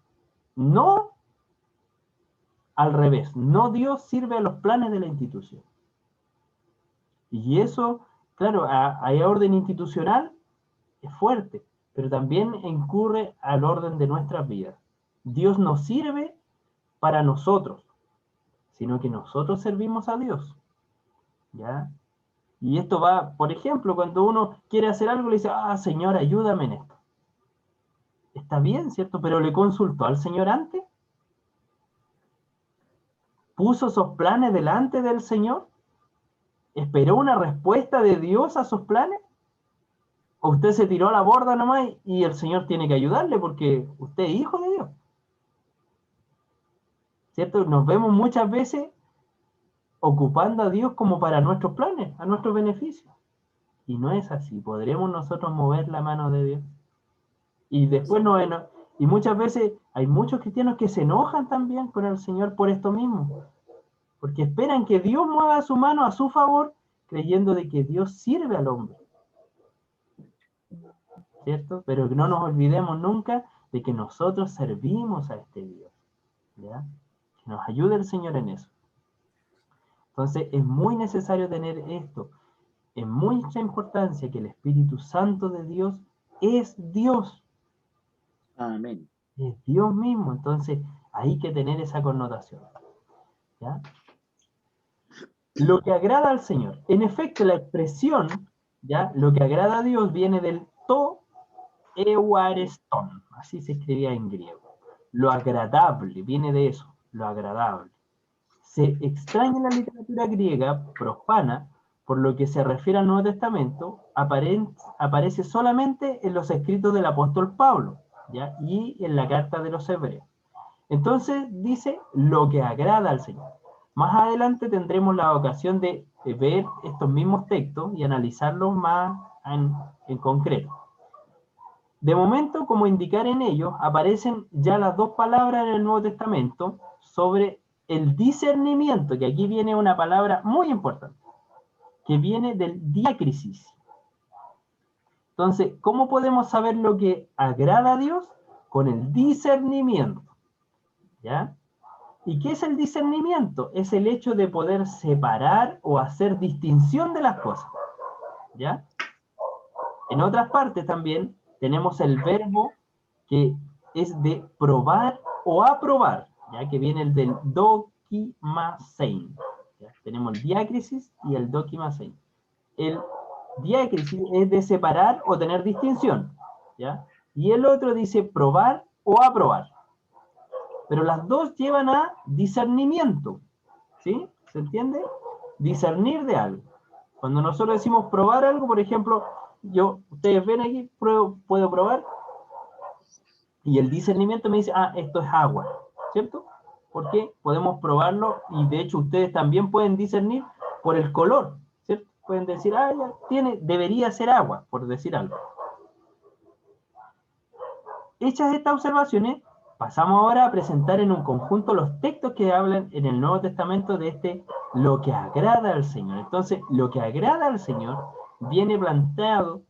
No al revés. No Dios sirve a los planes de la institución. Y eso, claro, hay orden institucional, es fuerte, pero también incurre al orden de nuestras vidas. Dios no sirve para nosotros, sino que nosotros servimos a Dios. ¿Ya? Y esto va, por ejemplo, cuando uno quiere hacer algo, le dice, Señor, ayúdame en esto. Está bien, ¿cierto? Pero ¿le consultó al Señor antes? ¿Puso esos planes delante del Señor? ¿Esperó una respuesta de Dios a sus planes? ¿O usted se tiró a la borda nomás y el Señor tiene que ayudarle porque usted es hijo de Dios? ¿Cierto? Nos vemos muchas veces ocupando a Dios como para nuestros planes, a nuestro beneficio. Y no es así. ¿Podremos nosotros mover la mano de Dios? Y después y muchas veces hay muchos cristianos que se enojan también con el Señor por esto mismo. Porque esperan que Dios mueva su mano a su favor, creyendo de que Dios sirve al hombre. ¿Cierto? Pero no nos olvidemos nunca de que nosotros servimos a este Dios. ¿Ya? Que nos ayude el Señor en eso. Entonces es muy necesario tener esto en mucha importancia, que el Espíritu Santo de Dios es Dios. Amén. Es Dios mismo. Entonces hay que tener esa connotación. ¿Ya? Lo que agrada al Señor. En efecto, la expresión, ¿ya? Lo que agrada a Dios viene del to euareston. Así se escribía en griego. Lo agradable, viene de eso, lo agradable. Se extraña en la literatura griega profana, por lo que se refiere al Nuevo Testamento, aparece solamente en los escritos del apóstol Pablo, ¿ya? Y en la carta de los Hebreos. Entonces dice lo que agrada al Señor. Más adelante tendremos la ocasión de ver estos mismos textos y analizarlos más en concreto. De momento, como indicar en ellos, aparecen ya las dos palabras en el Nuevo Testamento sobre el discernimiento, que aquí viene una palabra muy importante, que viene del diácrisis. Entonces, ¿cómo podemos saber lo que agrada a Dios? Con el discernimiento, ¿ya? ¿Y qué es el discernimiento? Es el hecho de poder separar o hacer distinción de las cosas, ¿ya? En otras partes también tenemos el verbo que es de probar o aprobar, ya que viene el del dokimasein. ¿Ya? Tenemos el diácrisis y el dokimasein. El diácrisis es de separar o tener distinción, ¿ya? Y el otro dice probar o aprobar. Pero las dos llevan a discernimiento, ¿sí? ¿Se entiende? Discernir de algo. Cuando nosotros decimos probar algo, por ejemplo, ustedes ven aquí, puedo probar, y el discernimiento me dice, ah, esto es agua, ¿cierto? Porque podemos probarlo, y de hecho ustedes también pueden discernir por el color, ¿cierto? Pueden decir, ah, ya, debería ser agua, por decir algo. Hechas estas observaciones, pasamos ahora a presentar en un conjunto los textos que hablan en el Nuevo Testamento de lo que agrada al Señor. Entonces, lo que agrada al Señor viene planteado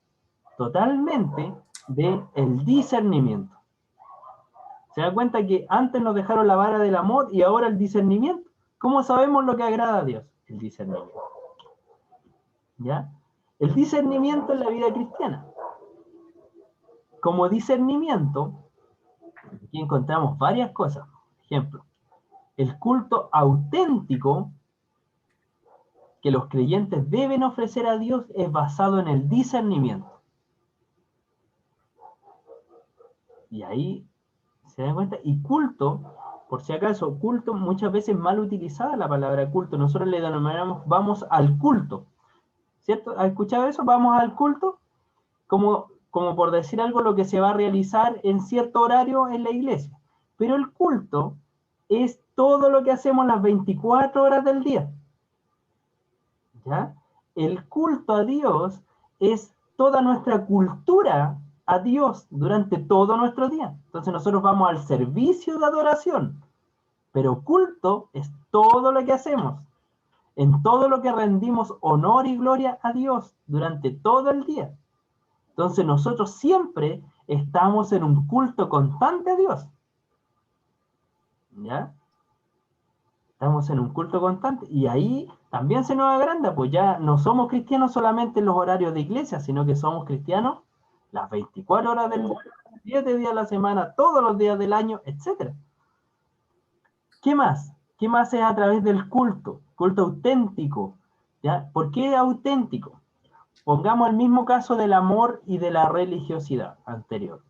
totalmente del discernimiento. ¿Se da cuenta que antes nos dejaron la vara del amor y ahora el discernimiento? ¿Cómo sabemos lo que agrada a Dios? El discernimiento. ¿Ya? El discernimiento en la vida cristiana. Como discernimiento, aquí encontramos varias cosas. Por ejemplo, el culto auténtico que los creyentes deben ofrecer a Dios es basado en el discernimiento. Y ahí se dan cuenta. Y culto, por si acaso, culto, muchas veces mal utilizada la palabra culto. Nosotros le denominamos vamos al culto. ¿Cierto? ¿Has escuchado eso? Vamos al culto. Como por decir algo, lo que se va a realizar en cierto horario en la iglesia. Pero el culto es todo lo que hacemos las 24 horas del día. ¿Ya? El culto a Dios es toda nuestra cultura a Dios durante todo nuestro día. Entonces nosotros vamos al servicio de adoración, pero culto es todo lo que hacemos, en todo lo que rendimos honor y gloria a Dios durante todo el día. Entonces nosotros siempre estamos en un culto constante a Dios. ¿Ya? Estamos en un culto constante y ahí también se nos agranda, pues ya no somos cristianos solamente en los horarios de iglesia, sino que somos cristianos las 24 horas del día, 7 días a la semana, todos los días del año, etc. ¿Qué más? ¿Qué más es a través del culto? Culto auténtico. ¿Ya? ¿Por qué auténtico? Pongamos el mismo caso del amor y de la religiosidad anterior.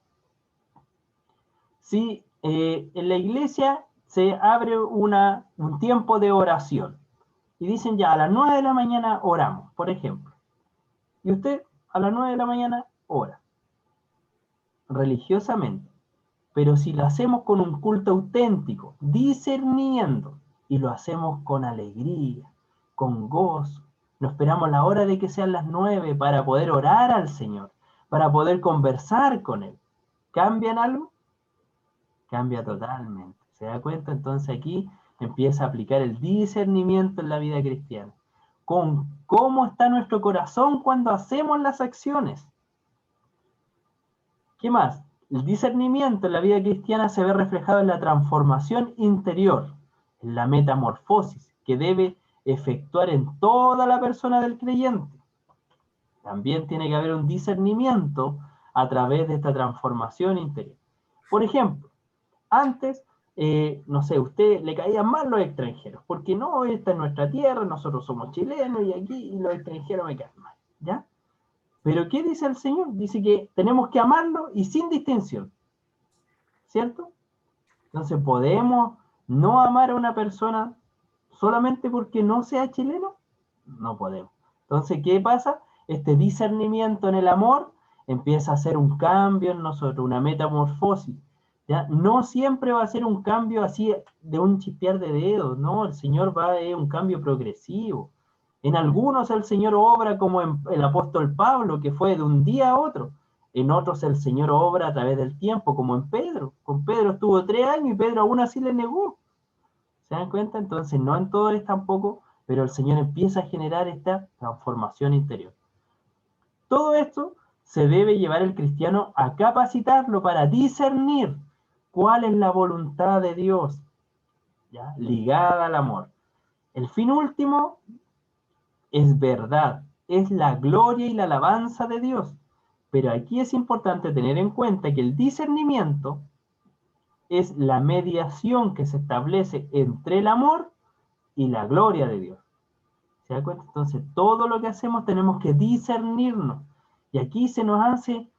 Si en la iglesia se abre un tiempo de oración y dicen ya a las 9 de la mañana oramos, por ejemplo, y usted a las 9 de la mañana ora religiosamente, pero si lo hacemos con un culto auténtico, discerniendo, y lo hacemos con alegría, con gozo, no esperamos la hora de que sean las 9 para poder orar al Señor, para poder conversar con Él, ¿cambian algo? Cambia totalmente. ¿Se da cuenta? Entonces aquí empieza a aplicar el discernimiento en la vida cristiana. Con cómo está nuestro corazón cuando hacemos las acciones. ¿Qué más? El discernimiento en la vida cristiana se ve reflejado en la transformación interior, en la metamorfosis que debe efectuar en toda la persona del creyente. También tiene que haber un discernimiento a través de esta transformación interior. Por ejemplo, antes, no sé, a usted le caían mal los extranjeros, porque no, esta es nuestra tierra, nosotros somos chilenos y aquí los extranjeros me caen mal, ¿ya? Pero ¿qué dice el Señor? Dice que tenemos que amarlo y sin distinción, ¿cierto? Entonces, ¿podemos no amar a una persona solamente porque no sea chileno? No podemos. Entonces, ¿qué pasa? Este discernimiento en el amor empieza a hacer un cambio en nosotros, una metamorfosis. ¿Ya? No siempre va a ser un cambio así de un chispear de dedos, no, el Señor va a un cambio progresivo. En algunos el Señor obra como en el apóstol Pablo, que fue de un día a otro. En otros el Señor obra a través del tiempo, como en Pedro. Con Pedro estuvo 3 años y Pedro aún así le negó. ¿Se dan cuenta? Entonces no en todo es tampoco, pero el Señor empieza a generar esta transformación interior. Todo esto se debe llevar el cristiano a capacitarlo para discernir cuál es la voluntad de Dios, ¿ya? Ligada al amor. El fin último es verdad, es la gloria y la alabanza de Dios. Pero aquí es importante tener en cuenta que el discernimiento es la mediación que se establece entre el amor y la gloria de Dios. ¿Se da cuenta? Entonces, todo lo que hacemos tenemos que discernirnos. Y aquí se nos hace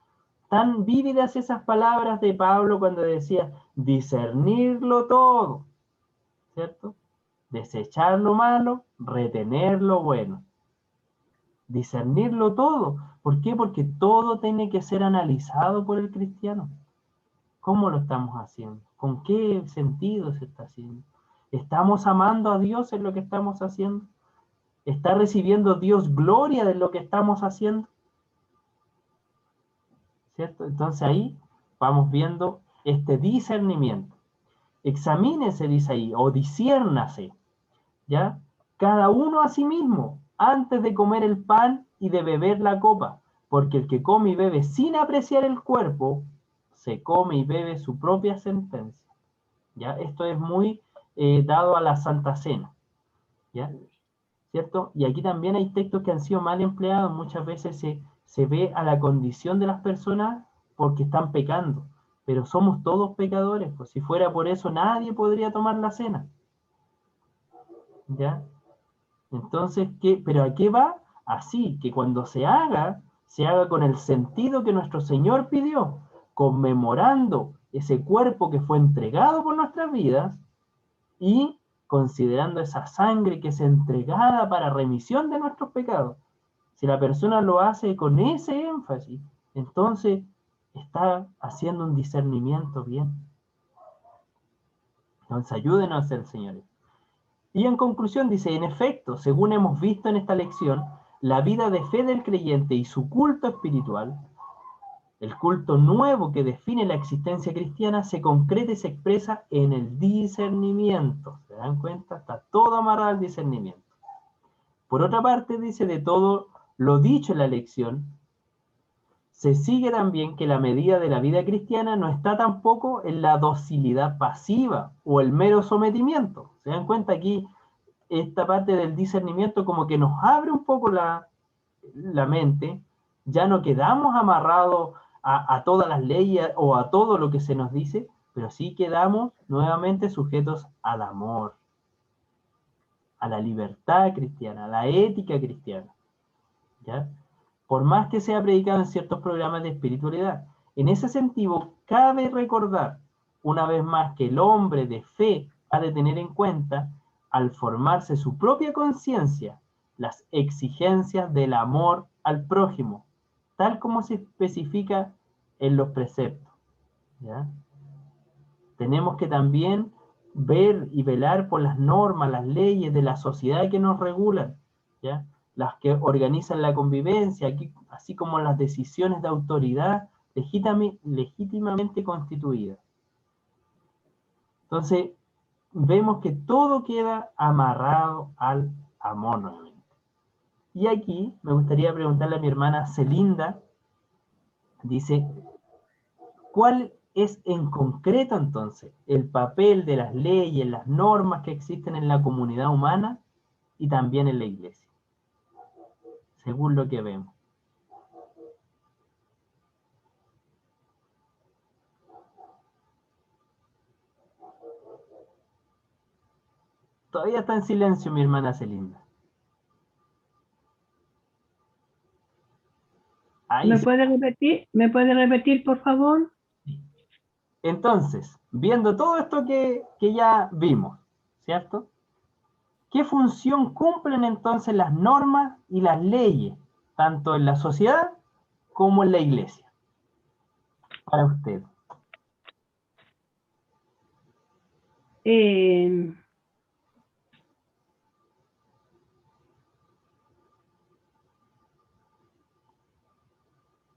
tan vívidas esas palabras de Pablo cuando decía, discernirlo todo, ¿cierto? Desechar lo malo, retener lo bueno. Discernirlo todo. ¿Por qué? Porque todo tiene que ser analizado por el cristiano. ¿Cómo lo estamos haciendo? ¿Con qué sentido se está haciendo? ¿Estamos amando a Dios en lo que estamos haciendo? ¿Está recibiendo Dios gloria de lo que estamos haciendo? ¿Cierto? Entonces ahí vamos viendo este discernimiento. Examínese, dice ahí, o disciérnase, ¿ya? Cada uno a sí mismo, antes de comer el pan y de beber la copa, porque el que come y bebe sin apreciar el cuerpo, se come y bebe su propia sentencia. ¿Ya? Esto es muy dado a la Santa Cena, ¿ya? ¿Cierto? Y aquí también hay textos que han sido mal empleados, muchas veces se ve a la condición de las personas porque están pecando, pero somos todos pecadores, pues si fuera por eso nadie podría tomar la cena, ¿ya? Entonces, ¿pero a qué va? Así, que cuando se haga con el sentido que nuestro Señor pidió, conmemorando ese cuerpo que fue entregado por nuestras vidas y considerando esa sangre que es entregada para remisión de nuestros pecados. Si la persona lo hace con ese énfasis, entonces está haciendo un discernimiento bien. Entonces ayúdenos el Señor. Y en conclusión dice, en efecto, según hemos visto en esta lección, la vida de fe del creyente y su culto espiritual, el culto nuevo que define la existencia cristiana, se concreta y se expresa en el discernimiento. ¿Se dan cuenta? Está todo amarrado al discernimiento. Por otra parte, dice, de todo lo dicho en la lección, se sigue también que la medida de la vida cristiana no está tampoco en la docilidad pasiva o el mero sometimiento. ¿Se dan cuenta aquí? Esta parte del discernimiento como que nos abre un poco la mente, ya no quedamos amarrados a todas las leyes o a todo lo que se nos dice, pero sí quedamos nuevamente sujetos al amor, a la libertad cristiana, a la ética cristiana, ¿ya? Por más que sea predicado en ciertos programas de espiritualidad. En ese sentido, cabe recordar una vez más que el hombre de fe ha de tener en cuenta, al formarse su propia conciencia, las exigencias del amor al prójimo, tal como se especifica en los preceptos, ¿ya? Tenemos que también ver y velar por las normas, las leyes de la sociedad que nos regulan, ¿ya? Las que organizan la convivencia, así como las decisiones de autoridad legítimamente constituidas. Entonces, vemos que todo queda amarrado al amor nuevamente. Y aquí me gustaría preguntarle a mi hermana Celinda, dice, ¿cuál es en concreto entonces el papel de las leyes, las normas que existen en la comunidad humana y también en la iglesia? Según lo que vemos. Todavía está en silencio mi hermana Celinda. Ahí ¿Me se... puede repetir? ¿Me puede repetir, por favor? Entonces, viendo todo esto que ya vimos, ¿cierto? ¿Qué función cumplen entonces las normas y las leyes, tanto en la sociedad como en la iglesia, para usted? Eh,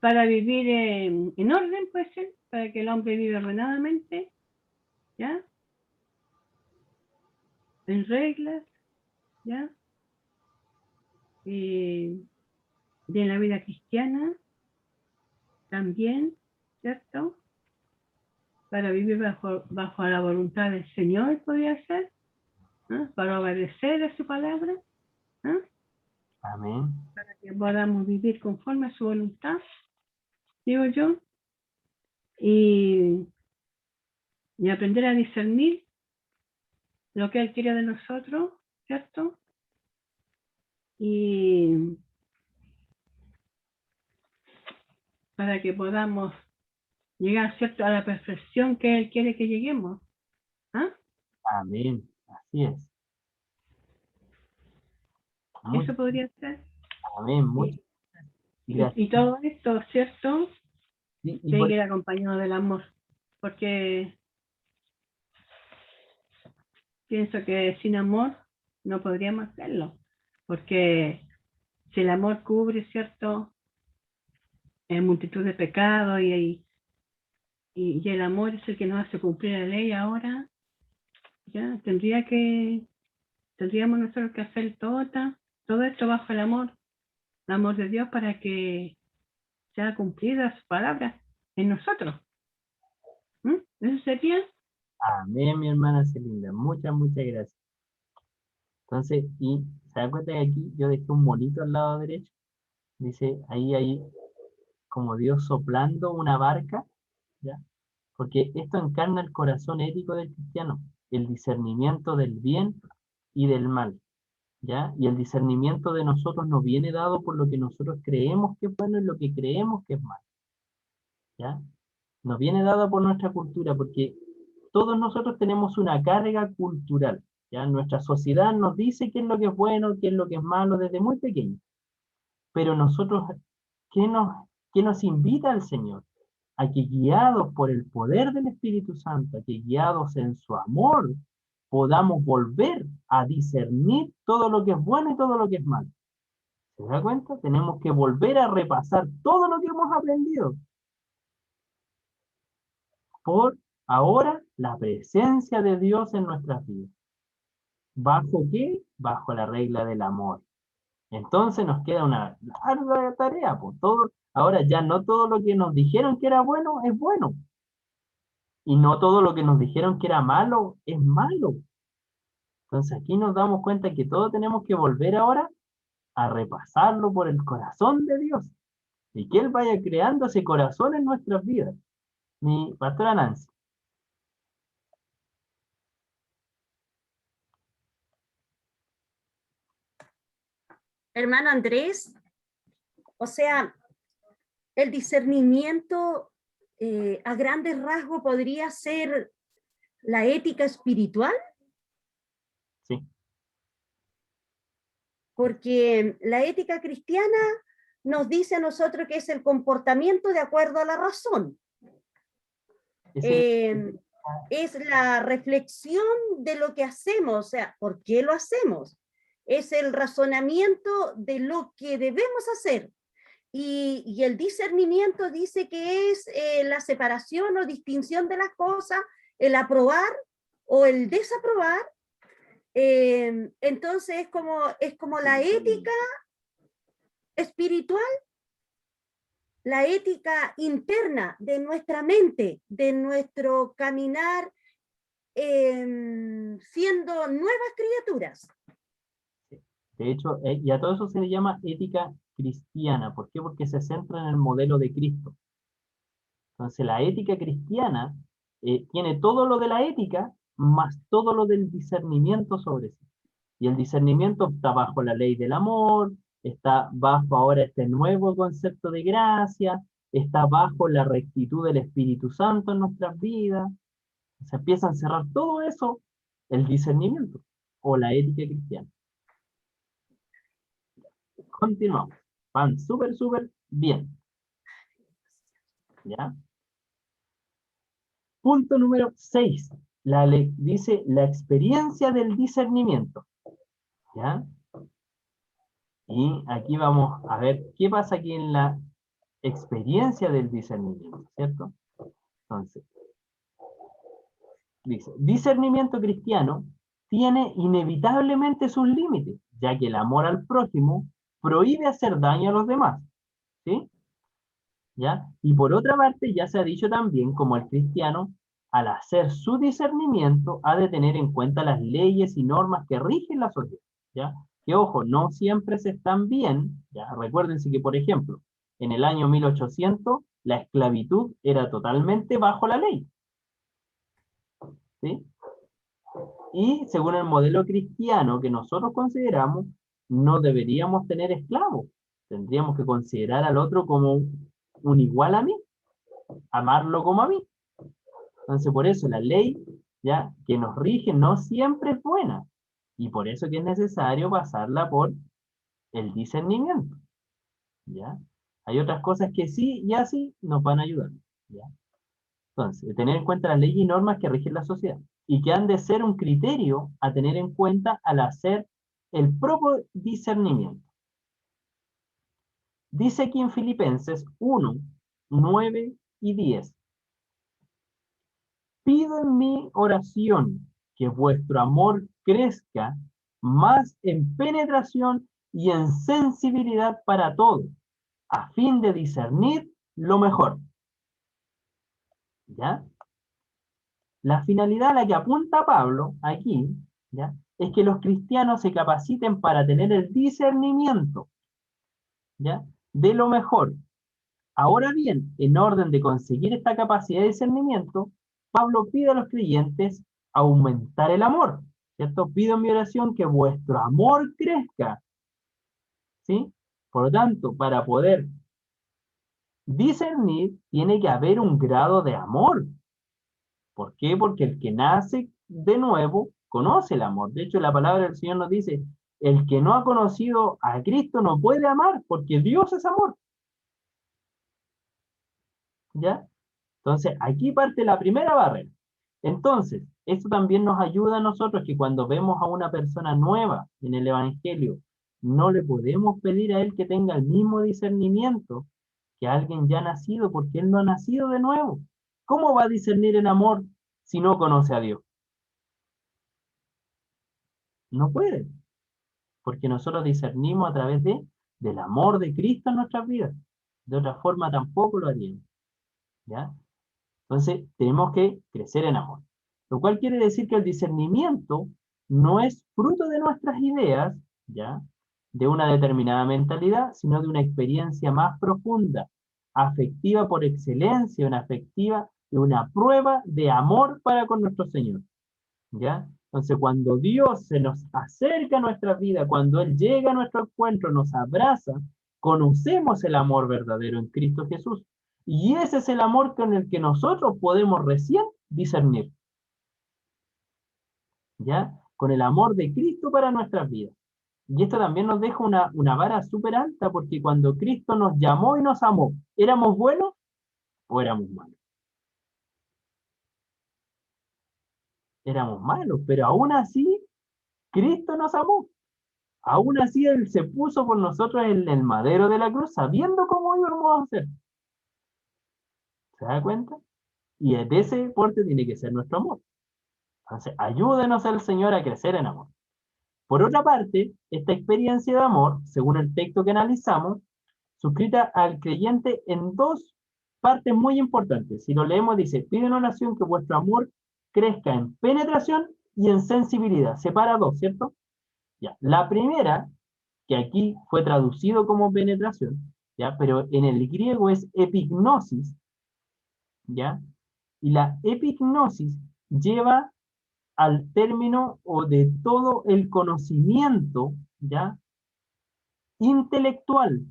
para vivir en orden, puede ser, para que el hombre viva ordenadamente, ¿ya? En reglas, ¿ya? Y en la vida cristiana, también, ¿cierto? Para vivir bajo la voluntad del Señor, podría ser, ¿no? Para obedecer a su palabra, ¿no? Amén. Para que podamos vivir conforme a su voluntad, digo yo, y aprender a discernir lo que Él quiere de nosotros, ¿cierto? Y para que podamos llegar, ¿cierto?, a la perfección que Él quiere que lleguemos. ¿Ah? Amén. Así es. Eso podría ser. Amén. Muchas gracias. Y todo esto, ¿cierto?, Y tiene que ir acompañado del amor, porque pienso que sin amor no podríamos hacerlo, porque si el amor cubre, ¿cierto?, multitud de pecados y el amor es el que nos hace cumplir la ley ahora, ya tendríamos nosotros que hacer todo esto bajo el amor de Dios para que sea cumplida su palabra en nosotros. Eso sería. Amén, mi hermana Celinda. Muchas gracias. Entonces, y se da cuenta que aquí yo dejé un monito al lado derecho. Dice, ahí hay como Dios soplando una barca, ¿ya? Porque esto encarna el corazón ético del cristiano, el discernimiento del bien y del mal, ¿ya? Y el discernimiento de nosotros nos viene dado por lo que nosotros creemos que es bueno y lo que creemos que es malo, ¿ya? Nos viene dado por nuestra cultura, porque todos nosotros tenemos una carga cultural, ¿ya? Nuestra sociedad nos dice qué es lo que es bueno, qué es lo que es malo desde muy pequeño. Pero nosotros, ¿qué nos invita al Señor? A que guiados por el poder del Espíritu Santo, a que guiados en su amor, podamos volver a discernir todo lo que es bueno y todo lo que es malo. ¿Se da cuenta? Tenemos que volver a repasar todo lo que hemos aprendido. Por ahora, la presencia de Dios en nuestras vidas. ¿Bajo qué? Bajo la regla del amor. Entonces nos queda una larga tarea, pues ahora ya no todo lo que nos dijeron que era bueno es bueno. Y no todo lo que nos dijeron que era malo es malo. Entonces aquí nos damos cuenta que todos tenemos que volver ahora a repasarlo por el corazón de Dios. Y que Él vaya creando ese corazón en nuestras vidas. Mi pastora Nancy. Hermano Andrés, o sea, el discernimiento a grandes rasgos podría ser la ética espiritual. Sí. Porque la ética cristiana nos dice a nosotros que es el comportamiento de acuerdo a la razón. Es la reflexión de lo que hacemos, o sea, ¿por qué lo hacemos? Es el razonamiento de lo que debemos hacer. Y el discernimiento dice que es la separación o distinción de las cosas, el aprobar o el desaprobar. Entonces es como la ética espiritual, la ética interna de nuestra mente, de nuestro caminar siendo nuevas criaturas. De hecho, y a todo eso se le llama ética cristiana. ¿Por qué? Porque se centra en el modelo de Cristo. Entonces, la ética cristiana tiene todo lo de la ética, más todo lo del discernimiento sobre sí. Y el discernimiento está bajo la ley del amor, está bajo ahora este nuevo concepto de gracia, está bajo la rectitud del Espíritu Santo en nuestras vidas. Se empieza a encerrar todo eso, el discernimiento o la ética cristiana. Continuamos. Van súper bien. ¿Ya? Punto número 6. Dice la experiencia del discernimiento. ¿Ya? Y aquí vamos a ver qué pasa aquí en la experiencia del discernimiento, ¿cierto? Entonces, dice, discernimiento cristiano tiene inevitablemente sus límites, ya que el amor al prójimo prohíbe hacer daño a los demás, ¿sí? ¿ya? Y por otra parte, ya se ha dicho también como el cristiano, al hacer su discernimiento, ha de tener en cuenta las leyes y normas que rigen la sociedad, ¿ya? Que ojo, no siempre se están bien, ¿ya? Recuérdense que, por ejemplo, en el año 1800, la esclavitud era totalmente bajo la ley, ¿sí? Y según el modelo cristiano que nosotros consideramos, no deberíamos tener esclavos. Tendríamos que considerar al otro como un igual a mí, amarlo como a mí. Entonces, por eso la ley, ya, que nos rige no siempre es buena. Y por eso que es necesario pasarla por el discernimiento, ¿ya? Hay otras cosas que sí y así nos van a ayudar, ¿ya? Entonces, tener en cuenta las leyes y normas que rigen la sociedad y que han de ser un criterio a tener en cuenta al hacer el propio discernimiento. Dice aquí en Filipenses 1, 9 y 10. Pido en mi oración que vuestro amor crezca más en penetración y en sensibilidad para todo, a fin de discernir lo mejor. ¿Ya? La finalidad a la que apunta Pablo aquí, ¿ya? Es que los cristianos se capaciten para tener el discernimiento, ¿ya? De lo mejor. Ahora bien, en orden de conseguir esta capacidad de discernimiento, Pablo pide a los creyentes aumentar el amor, ¿cierto? Pido en mi oración que vuestro amor crezca, ¿sí? Por lo tanto, para poder discernir, tiene que haber un grado de amor. ¿Por qué? Porque el que nace de nuevo conoce el amor. De hecho, la palabra del Señor nos dice, el que no ha conocido a Cristo no puede amar, porque Dios es amor. ¿Ya? Entonces, aquí parte la primera barrera. Entonces, esto también nos ayuda a nosotros que cuando vemos a una persona nueva en el Evangelio, no le podemos pedir a él que tenga el mismo discernimiento que alguien ya nacido, porque él no ha nacido de nuevo. ¿Cómo va a discernir en amor si no conoce a Dios? No puede, porque nosotros discernimos a través del amor de Cristo en nuestras vidas. De otra forma tampoco lo haríamos, ¿ya? Entonces, tenemos que crecer en amor. Lo cual quiere decir que el discernimiento no es fruto de nuestras ideas, ¿ya? De una determinada mentalidad, sino de una experiencia más profunda, afectiva por excelencia, una afectiva y una prueba de amor para con nuestro Señor, ¿ya? Entonces, cuando Dios se nos acerca a nuestra vida, cuando Él llega a nuestro encuentro, nos abraza, conocemos el amor verdadero en Cristo Jesús. Y ese es el amor con el que nosotros podemos recién discernir, ¿ya? Con el amor de Cristo para nuestras vidas. Y esto también nos deja una vara súper alta, porque cuando Cristo nos llamó y nos amó, ¿éramos buenos o éramos malos? Éramos malos, pero aún así, Cristo nos amó. Aún así, Él se puso por nosotros en el madero de la cruz, sabiendo cómo íbamos a hacer. ¿Se da cuenta? Y de ese porte tiene que ser nuestro amor. Entonces, ayúdenos al Señor a crecer en amor. Por otra parte, esta experiencia de amor, según el texto que analizamos, suscrita al creyente en dos partes muy importantes. Si lo leemos, dice, pide en oración que vuestro amor crezca en penetración y en sensibilidad. Separa dos, ¿cierto? Ya. La primera, que aquí fue traducido como penetración, ¿ya? Pero en el griego es epignosis, ¿ya? Y la epignosis lleva al término o de todo el conocimiento, ¿ya? Intelectual,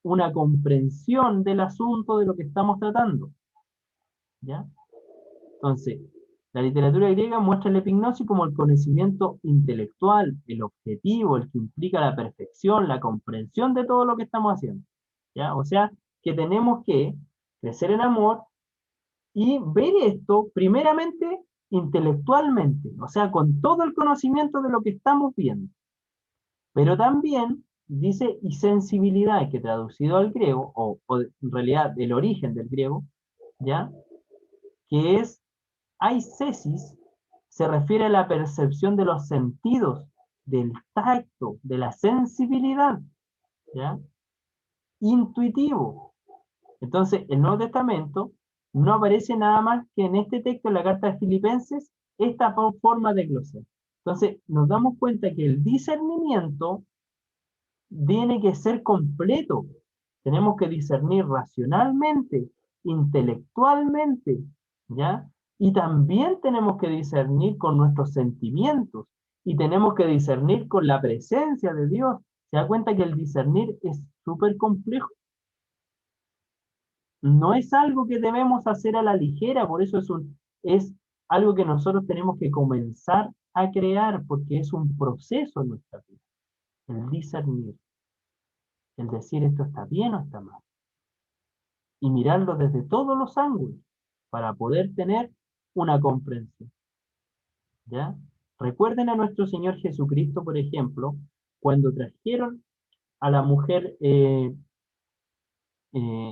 una comprensión del asunto de lo que estamos tratando, ¿ya? Entonces, la literatura griega muestra la epignosis como el conocimiento intelectual, el objetivo, el que implica la perfección, la comprensión de todo lo que estamos haciendo, ¿ya? O sea, que tenemos que crecer en amor y ver esto primeramente intelectualmente, o sea, con todo el conocimiento de lo que estamos viendo. Pero también dice y sensibilidad, que traducido al griego, o en realidad el origen del griego, ¿ya? Que es aisesis, se refiere a la percepción de los sentidos, del tacto, de la sensibilidad, ¿ya? Intuitivo, Entonces, el Nuevo Testamento no aparece nada más que en este texto, en la carta de Filipenses, esta forma de glosar. Entonces, nos damos cuenta que el discernimiento tiene que ser completo. Tenemos que discernir racionalmente, intelectualmente, ¿ya? Y también tenemos que discernir con nuestros sentimientos, y tenemos que discernir con la presencia de Dios. ¿Se da cuenta que el discernir es súper complejo? No es algo que debemos hacer a la ligera, por eso es algo que nosotros tenemos que comenzar a crear, porque es un proceso en nuestra vida, el discernir, el decir esto está bien o está mal, y mirarlo desde todos los ángulos para poder tener una comprensión. ¿Ya? Recuerden a nuestro Señor Jesucristo, por ejemplo, cuando trajeron a la mujer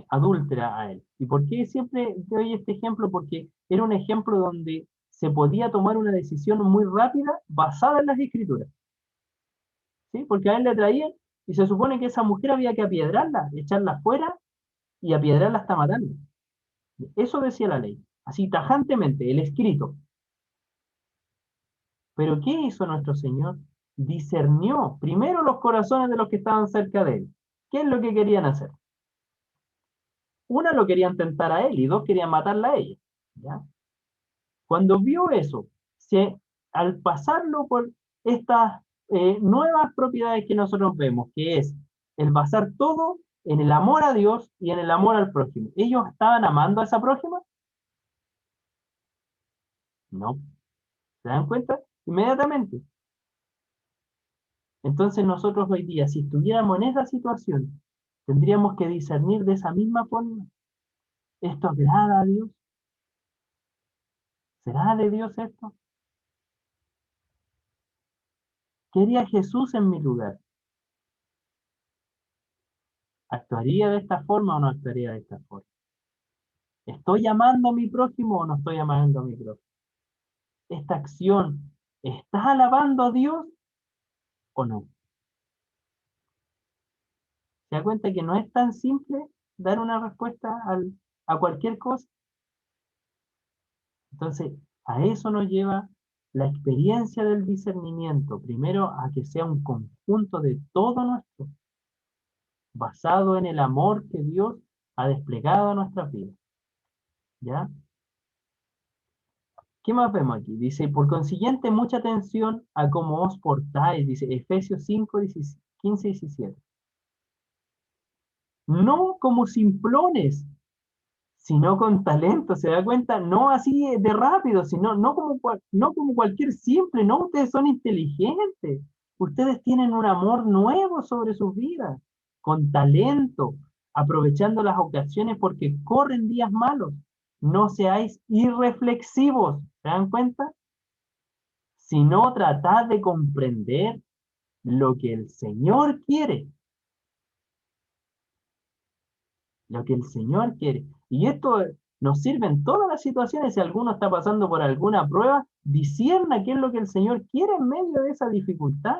adúltera a él. ¿Y por qué siempre doy este ejemplo? Porque era un ejemplo donde se podía tomar una decisión muy rápida basada en las Escrituras. ¿Sí? Porque a él le traían y se supone que esa mujer había que apiedrarla, echarla fuera y apiedrarla hasta matarla. Eso decía la ley, así tajantemente, el escrito. Pero ¿qué hizo nuestro Señor? Discernió primero los corazones de los que estaban cerca de él. ¿Qué es lo que querían hacer? Una, lo querían tentar a él, y dos, querían matarla a ella. ¿Ya? Cuando vio eso, al pasarlo por estas nuevas propiedades que nosotros vemos, que es el basar todo en el amor a Dios y en el amor al prójimo. ¿Ellos estaban amando a esa prójima? No. ¿Se dan cuenta? Inmediatamente. Entonces nosotros hoy día, si estuviéramos en esa situación, tendríamos que discernir de esa misma forma. ¿Esto agrada a Dios? ¿Será de Dios esto? ¿Qué haría Jesús en mi lugar? ¿Actuaría de esta forma o no actuaría de esta forma? ¿Estoy amando a mi prójimo o no estoy amando a mi prójimo? ¿Esta acción está alabando a Dios o no? ¿Se da cuenta que no es tan simple dar una respuesta a cualquier cosa? Entonces, a eso nos lleva la experiencia del discernimiento. Primero, a que sea un conjunto de todo nuestro, basado en el amor que Dios ha desplegado a nuestras vidas. ¿Ya? ¿Qué más vemos aquí? Dice, por consiguiente, mucha atención a cómo os portáis, dice Efesios 5, 15 y 17. No como simplones, sino con talento, ¿se da cuenta? No así de rápido, sino no como cualquier simple, no, ustedes son inteligentes, ustedes tienen un amor nuevo sobre sus vidas, con talento, aprovechando las ocasiones porque corren días malos. No seáis irreflexivos, ¿se dan cuenta? Sino tratad de comprender lo que el Señor quiere. Lo que el Señor quiere. Y esto nos sirve en todas las situaciones. Si alguno está pasando por alguna prueba, discierna qué es lo que el Señor quiere en medio de esa dificultad.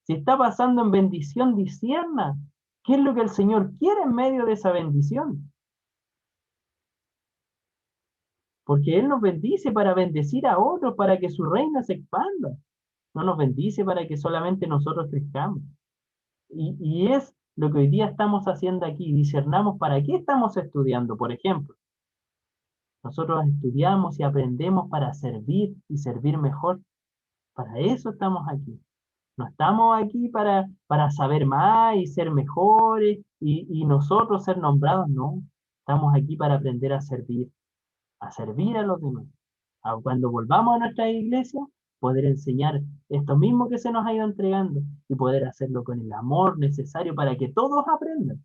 Si está pasando en bendición, discierna qué es lo que el Señor quiere en medio de esa bendición. Porque Él nos bendice para bendecir a otros, para que su reino se expanda. No nos bendice para que solamente nosotros crezcamos. Y es lo que hoy día estamos haciendo aquí. Discernamos para qué estamos estudiando. Por ejemplo, nosotros estudiamos y aprendemos para servir y servir mejor. Para eso estamos aquí. No estamos aquí para saber más y ser mejores y nosotros ser nombrados, no. Estamos aquí para aprender a servir a los demás. Cuando volvamos a nuestra iglesia, poder enseñar esto mismo que se nos ha ido entregando y poder hacerlo con el amor necesario para que todos aprendan.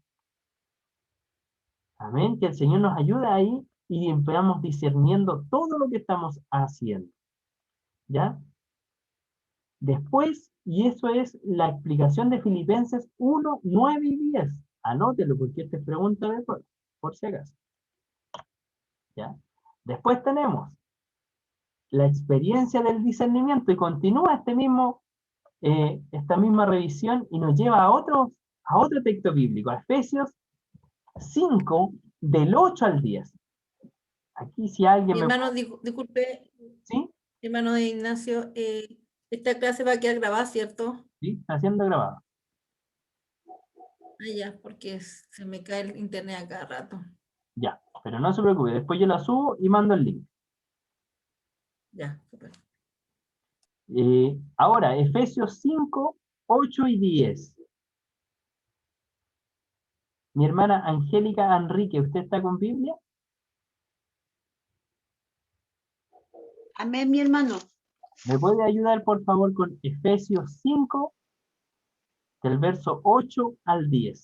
Amén. Que el Señor nos ayude ahí y veamos discerniendo todo lo que estamos haciendo. ¿Ya? Después, y eso es la explicación de Filipenses 1, 9 y 10. Anótelo porque esta es pregunta de por si acaso. ¿Ya? Después tenemos la experiencia del discernimiento y continúa esta misma revisión y nos lleva a otro texto bíblico, a Efesios 5, del 8 al 10. Aquí si alguien Mi me... hermano, disculpe, ¿Sí? hermano de Ignacio, esta clase va a quedar grabada, ¿cierto? Sí, está siendo grabado. Ah, ya, porque se me cae el internet a cada rato. Ya, pero no se preocupe, después yo la subo y mando el link. Ya, súper. Ahora, Efesios 5, 8 y 10. Mi hermana Angélica Enrique, ¿usted está con Biblia? Amén, mi hermano. ¿Me puede ayudar, por favor, con Efesios 5, del verso 8 al 10?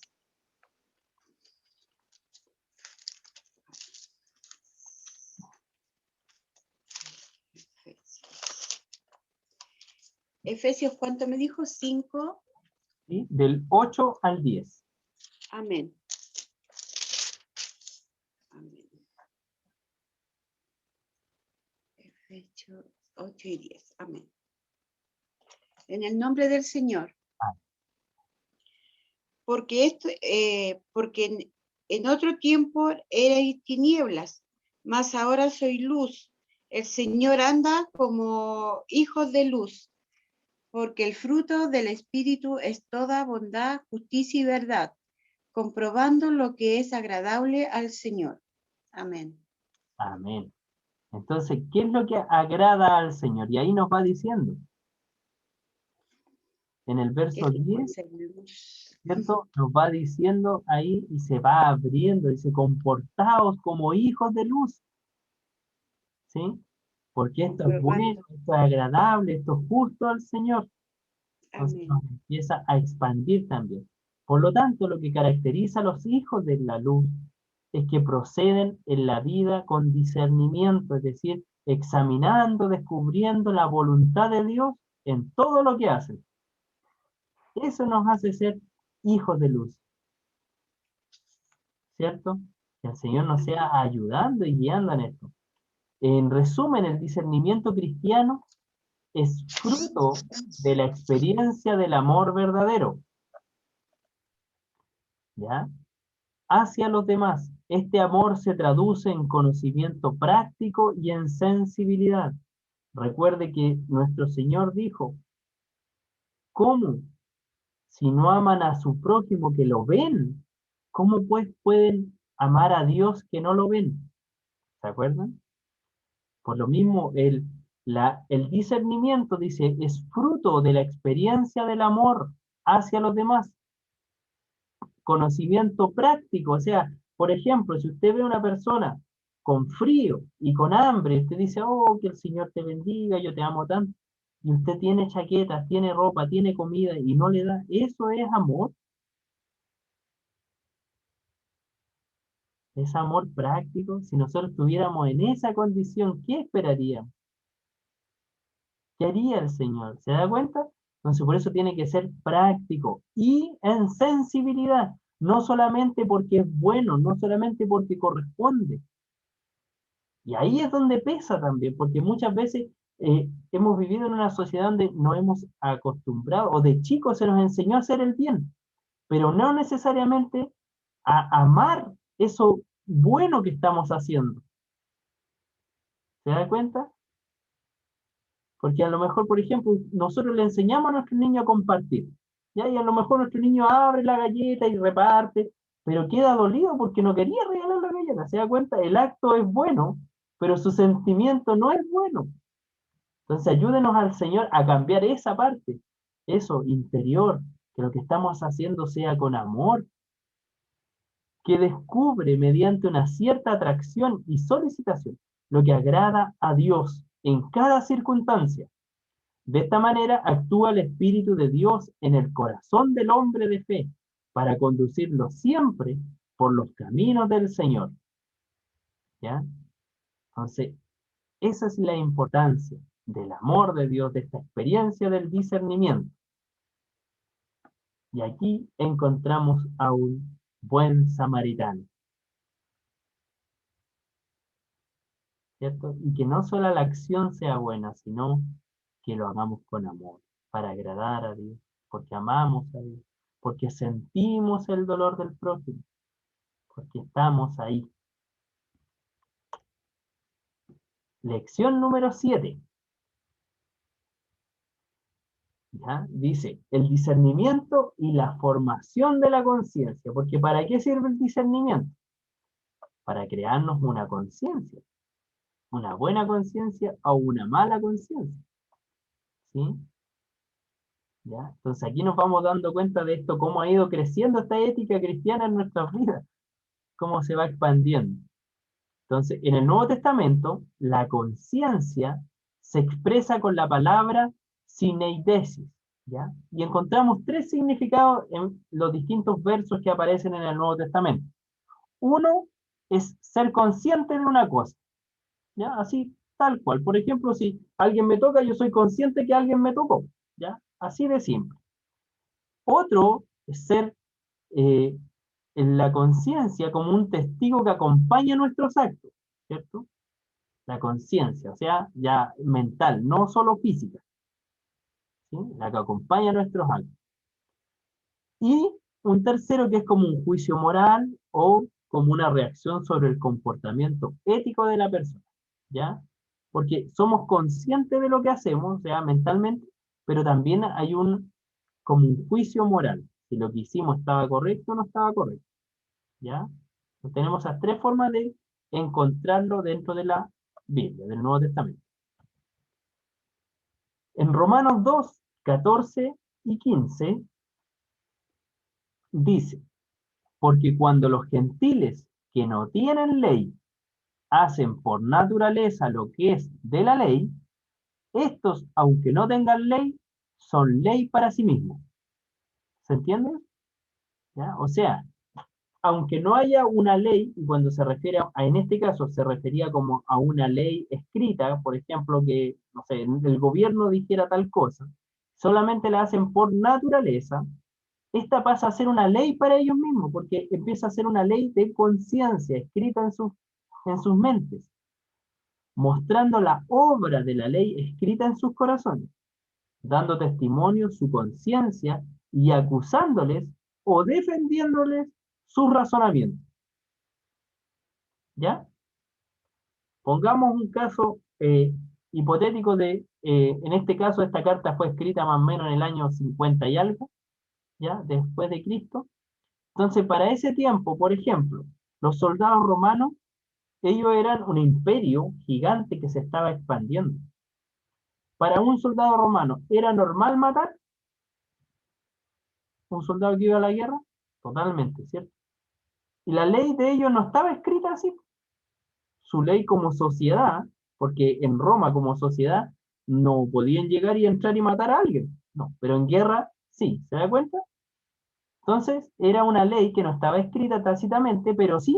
Efesios, ¿cuánto me dijo? 5. ¿Sí? Del 8 al 10. Amén. Amén. Efesios 8 y 10. Amén. En el nombre del Señor. Porque en otro tiempo erais tinieblas, mas ahora soy luz. El Señor anda como hijos de luz, porque el fruto del Espíritu es toda bondad, justicia y verdad, comprobando lo que es agradable al Señor. Amén. Amén. Entonces, ¿qué es lo que agrada al Señor? Y ahí nos va diciendo. En el verso 10, ¿cierto? Nos va diciendo ahí y se va abriendo, dice, comportaos como hijos de luz, ¿sí? Porque esto es bueno, Comprobando. esto es agradable, esto es justo al Señor. Entonces Amén. nos empieza a expandir también. Por lo tanto, lo que caracteriza a los hijos de la luz es que proceden en la vida con discernimiento, es decir, examinando, descubriendo la voluntad de Dios en todo lo que hacen. Eso nos hace ser hijos de luz, ¿cierto? Que el Señor nos sea ayudando y guiando en esto. En resumen, el discernimiento cristiano es fruto de la experiencia del amor verdadero, ¿ya? Hacia los demás. Este amor se traduce en conocimiento práctico y en sensibilidad. Recuerde que nuestro Señor dijo, ¿cómo? Si no aman a su prójimo que lo ven, ¿cómo pues pueden amar a Dios que no lo ven? ¿Se acuerdan? Por lo mismo, el discernimiento, dice, es fruto de la experiencia del amor hacia los demás. Conocimiento práctico, o sea, por ejemplo, si usted ve a una persona con frío y con hambre, usted dice, oh, que el Señor te bendiga, yo te amo tanto, y usted tiene chaquetas, tiene ropa, tiene comida y no le da, ¿eso es amor? ¿Es amor práctico? Si nosotros estuviéramos en esa condición, ¿qué esperaríamos? ¿Qué haría el Señor? ¿Se da cuenta? Entonces por eso tiene que ser práctico y en sensibilidad, no solamente porque es bueno, no solamente porque corresponde. Y ahí es donde pesa también, porque muchas veces hemos vivido en una sociedad donde nos hemos acostumbrado, o de chicos se nos enseñó a hacer el bien, pero no necesariamente a amar eso bueno que estamos haciendo. ¿Se da cuenta? Porque a lo mejor, por ejemplo, nosotros le enseñamos a nuestro niño a compartir, ¿ya? Y a lo mejor nuestro niño abre la galleta y reparte, pero queda dolido porque no quería regalar la galleta. ¿Se da cuenta? El acto es bueno, pero su sentimiento no es bueno. Entonces ayúdenos al Señor a cambiar esa parte, eso interior, que lo que estamos haciendo sea con amor, que descubre mediante una cierta atracción y solicitación lo que agrada a Dios en cada circunstancia. De esta manera actúa el Espíritu de Dios en el corazón del hombre de fe para conducirlo siempre por los caminos del Señor. ¿Ya? Entonces, esa es la importancia del amor de Dios, de esta experiencia del discernimiento. Y aquí encontramos a un buen samaritano, ¿cierto? Y que no solo la acción sea buena, sino que lo hagamos con amor, para agradar a Dios, porque amamos a Dios, porque sentimos el dolor del prójimo, porque estamos ahí. lección número 7. ¿Ya? Dice, el discernimiento y la formación de la conciencia. Porque ¿para qué sirve el discernimiento? Para crearnos una conciencia. Una buena conciencia o una mala conciencia. ¿Sí? ¿Ya? Entonces aquí nos vamos dando cuenta de esto, cómo ha ido creciendo esta ética cristiana en nuestras vidas, cómo se va expandiendo. Entonces, en el Nuevo Testamento, la conciencia se expresa con la palabra syneidesis, ¿ya? Y encontramos 3 significados en los distintos versos que aparecen en el Nuevo Testamento. Uno es ser consciente de una cosa, ¿ya? Así, tal cual. Por ejemplo, si alguien me toca, yo soy consciente que alguien me tocó, ¿ya? Así de simple. Otro es ser en la conciencia como un testigo que acompaña nuestros actos, ¿cierto? La conciencia, o sea, ya mental, no solo física, ¿sí? La que acompaña nuestros actos. Y un tercero que es como un juicio moral o como una reacción sobre el comportamiento ético de la persona, ¿ya? Porque somos conscientes de lo que hacemos, o sea, mentalmente, pero también hay como un juicio moral, si lo que hicimos estaba correcto o no estaba correcto, ¿ya? Entonces, tenemos esas 3 formas de encontrarlo dentro de la Biblia, del Nuevo Testamento. En Romanos 2, 14 y 15, dice, porque cuando los gentiles que no tienen ley hacen por naturaleza lo que es de la ley, estos, aunque no tengan ley, son ley para sí mismos. ¿Se entiende? ¿Ya? O sea, aunque no haya una ley, y cuando se refiere en este caso se refería como a una ley escrita, por ejemplo, que, no sé, el gobierno dijera tal cosa, solamente la hacen por naturaleza, esta pasa a ser una ley para ellos mismos, porque empieza a ser una ley de conciencia escrita en sus mentes, mostrando la obra de la ley escrita en sus corazones, dando testimonio su conciencia y acusándoles o defendiéndoles sus razonamientos. ¿Ya? Pongamos un caso hipotético en este caso, esta carta fue escrita más o menos en el año 50 y algo, ¿ya? Después de Cristo. Entonces, para ese tiempo, por ejemplo, los soldados romanos, ellos eran un imperio gigante que se estaba expandiendo. Para un soldado romano, ¿era normal matar un soldado que iba a la guerra? Totalmente, ¿cierto? Y la ley de ellos no estaba escrita así. Su ley como sociedad, porque en Roma como sociedad no podían llegar y entrar y matar a alguien. No, pero en guerra sí, ¿se da cuenta? Entonces, era una ley que no estaba escrita tácitamente, pero sí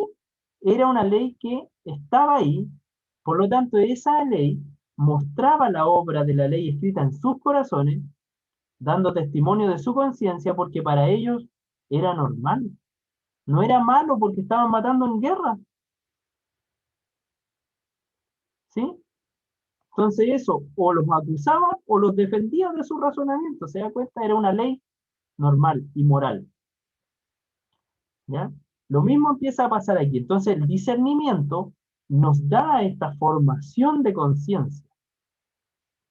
era una ley que estaba ahí. Por lo tanto, esa ley mostraba la obra de la ley escrita en sus corazones, dando testimonio de su conciencia, porque para ellos era normal. No era malo porque estaban matando en guerra. ¿Sí? Entonces eso, o los acusaba o los defendía de su razonamiento. ¿Se da cuenta? Era una ley normal y moral. ¿Ya? Lo mismo empieza a pasar aquí. Entonces el discernimiento nos da esta formación de conciencia.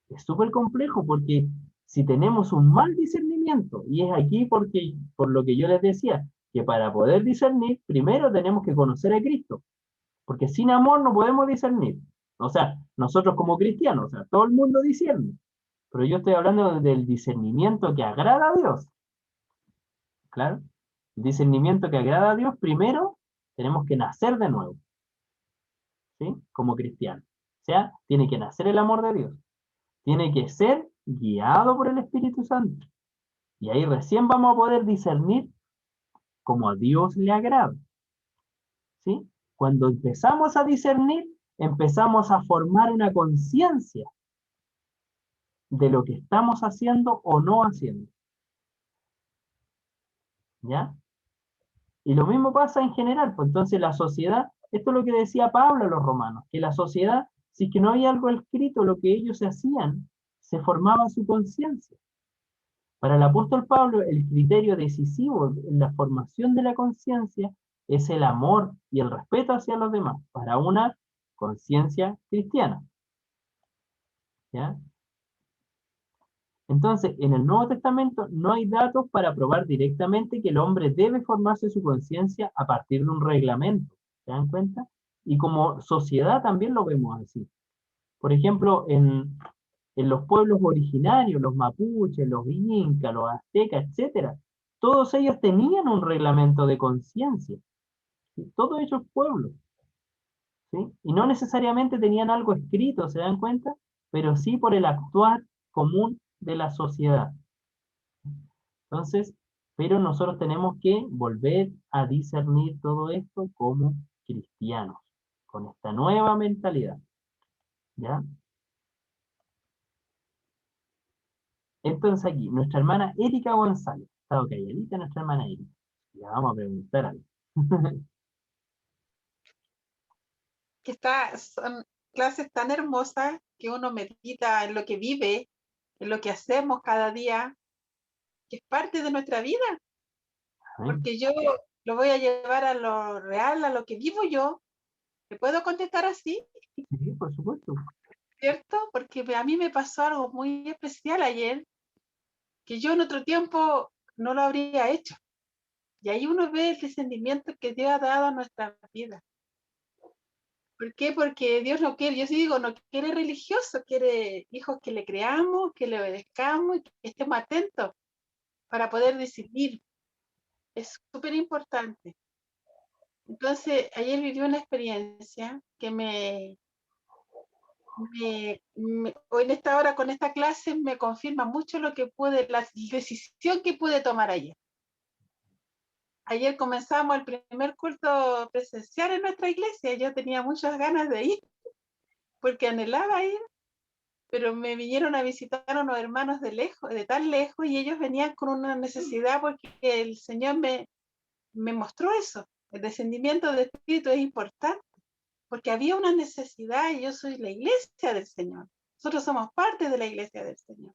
Es súper complejo porque si tenemos un mal discernimiento, y es aquí por lo que yo les decía, que para poder discernir, primero tenemos que conocer a Cristo, porque sin amor no podemos discernir. O sea, nosotros como cristianos, o sea, todo el mundo discierne, pero yo estoy hablando del discernimiento que agrada a Dios. Claro, el discernimiento que agrada a Dios, primero tenemos que nacer de nuevo, ¿sí? Como cristianos. O sea, tiene que nacer el amor de Dios. Tiene que ser guiado por el Espíritu Santo. Y ahí recién vamos a poder discernir como a Dios le agrada. ¿Sí? Cuando empezamos a discernir, empezamos a formar una conciencia de lo que estamos haciendo o no haciendo. ¿Ya? Y lo mismo pasa en general, pues entonces la sociedad, esto es lo que decía Pablo a los romanos, que la sociedad, si es que no había algo escrito, lo que ellos hacían, se formaba su conciencia. Para el apóstol Pablo, el criterio decisivo en la formación de la conciencia es el amor y el respeto hacia los demás, para una conciencia cristiana. ¿Ya? Entonces, en el Nuevo Testamento no hay datos para probar directamente que el hombre debe formarse su conciencia a partir de un reglamento. ¿Se dan cuenta? Y como sociedad también lo vemos así. Por ejemplo, en los pueblos originarios, los mapuches, los incas, los aztecas, etcétera, todos ellos tenían un reglamento de conciencia. ¿Sí? Todos esos pueblos. ¿Sí? Y no necesariamente tenían algo escrito, ¿se dan cuenta? Pero sí por el actuar común de la sociedad. Entonces, pero nosotros tenemos que volver a discernir todo esto como cristianos, con esta nueva mentalidad. ¿Ya? Entonces aquí, nuestra hermana Erika González. Está calladita nuestra hermana Erika. Le vamos a preguntar algo. Son clases tan hermosas que uno medita en lo que vive, en lo que hacemos cada día, que es parte de nuestra vida, porque yo lo voy a llevar a lo real, a lo que vivo yo. ¿Me puedo contestar así? Sí, por supuesto. ¿Cierto? Porque a mí me pasó algo muy especial ayer, que yo en otro tiempo no lo habría hecho. Y ahí uno ve el descendimiento que Dios ha dado a nuestra vida. ¿Por qué? Porque Dios no quiere, yo sí digo, no quiere religiosos, quiere hijos que le creamos, que le obedezcamos y que estemos atentos para poder decidir. Es súper importante. Entonces, ayer viví una experiencia que hoy en esta hora con esta clase me confirma mucho lo que la decisión que pude tomar ayer. Ayer comenzamos el primer culto presencial en nuestra iglesia. Yo tenía muchas ganas de ir porque anhelaba ir, pero me vinieron a visitar unos hermanos de lejos, de tan lejos, y ellos venían con una necesidad porque el Señor me mostró eso. El descendimiento de espíritu es importante porque había una necesidad y yo soy la iglesia del Señor. Nosotros somos parte de la iglesia del Señor.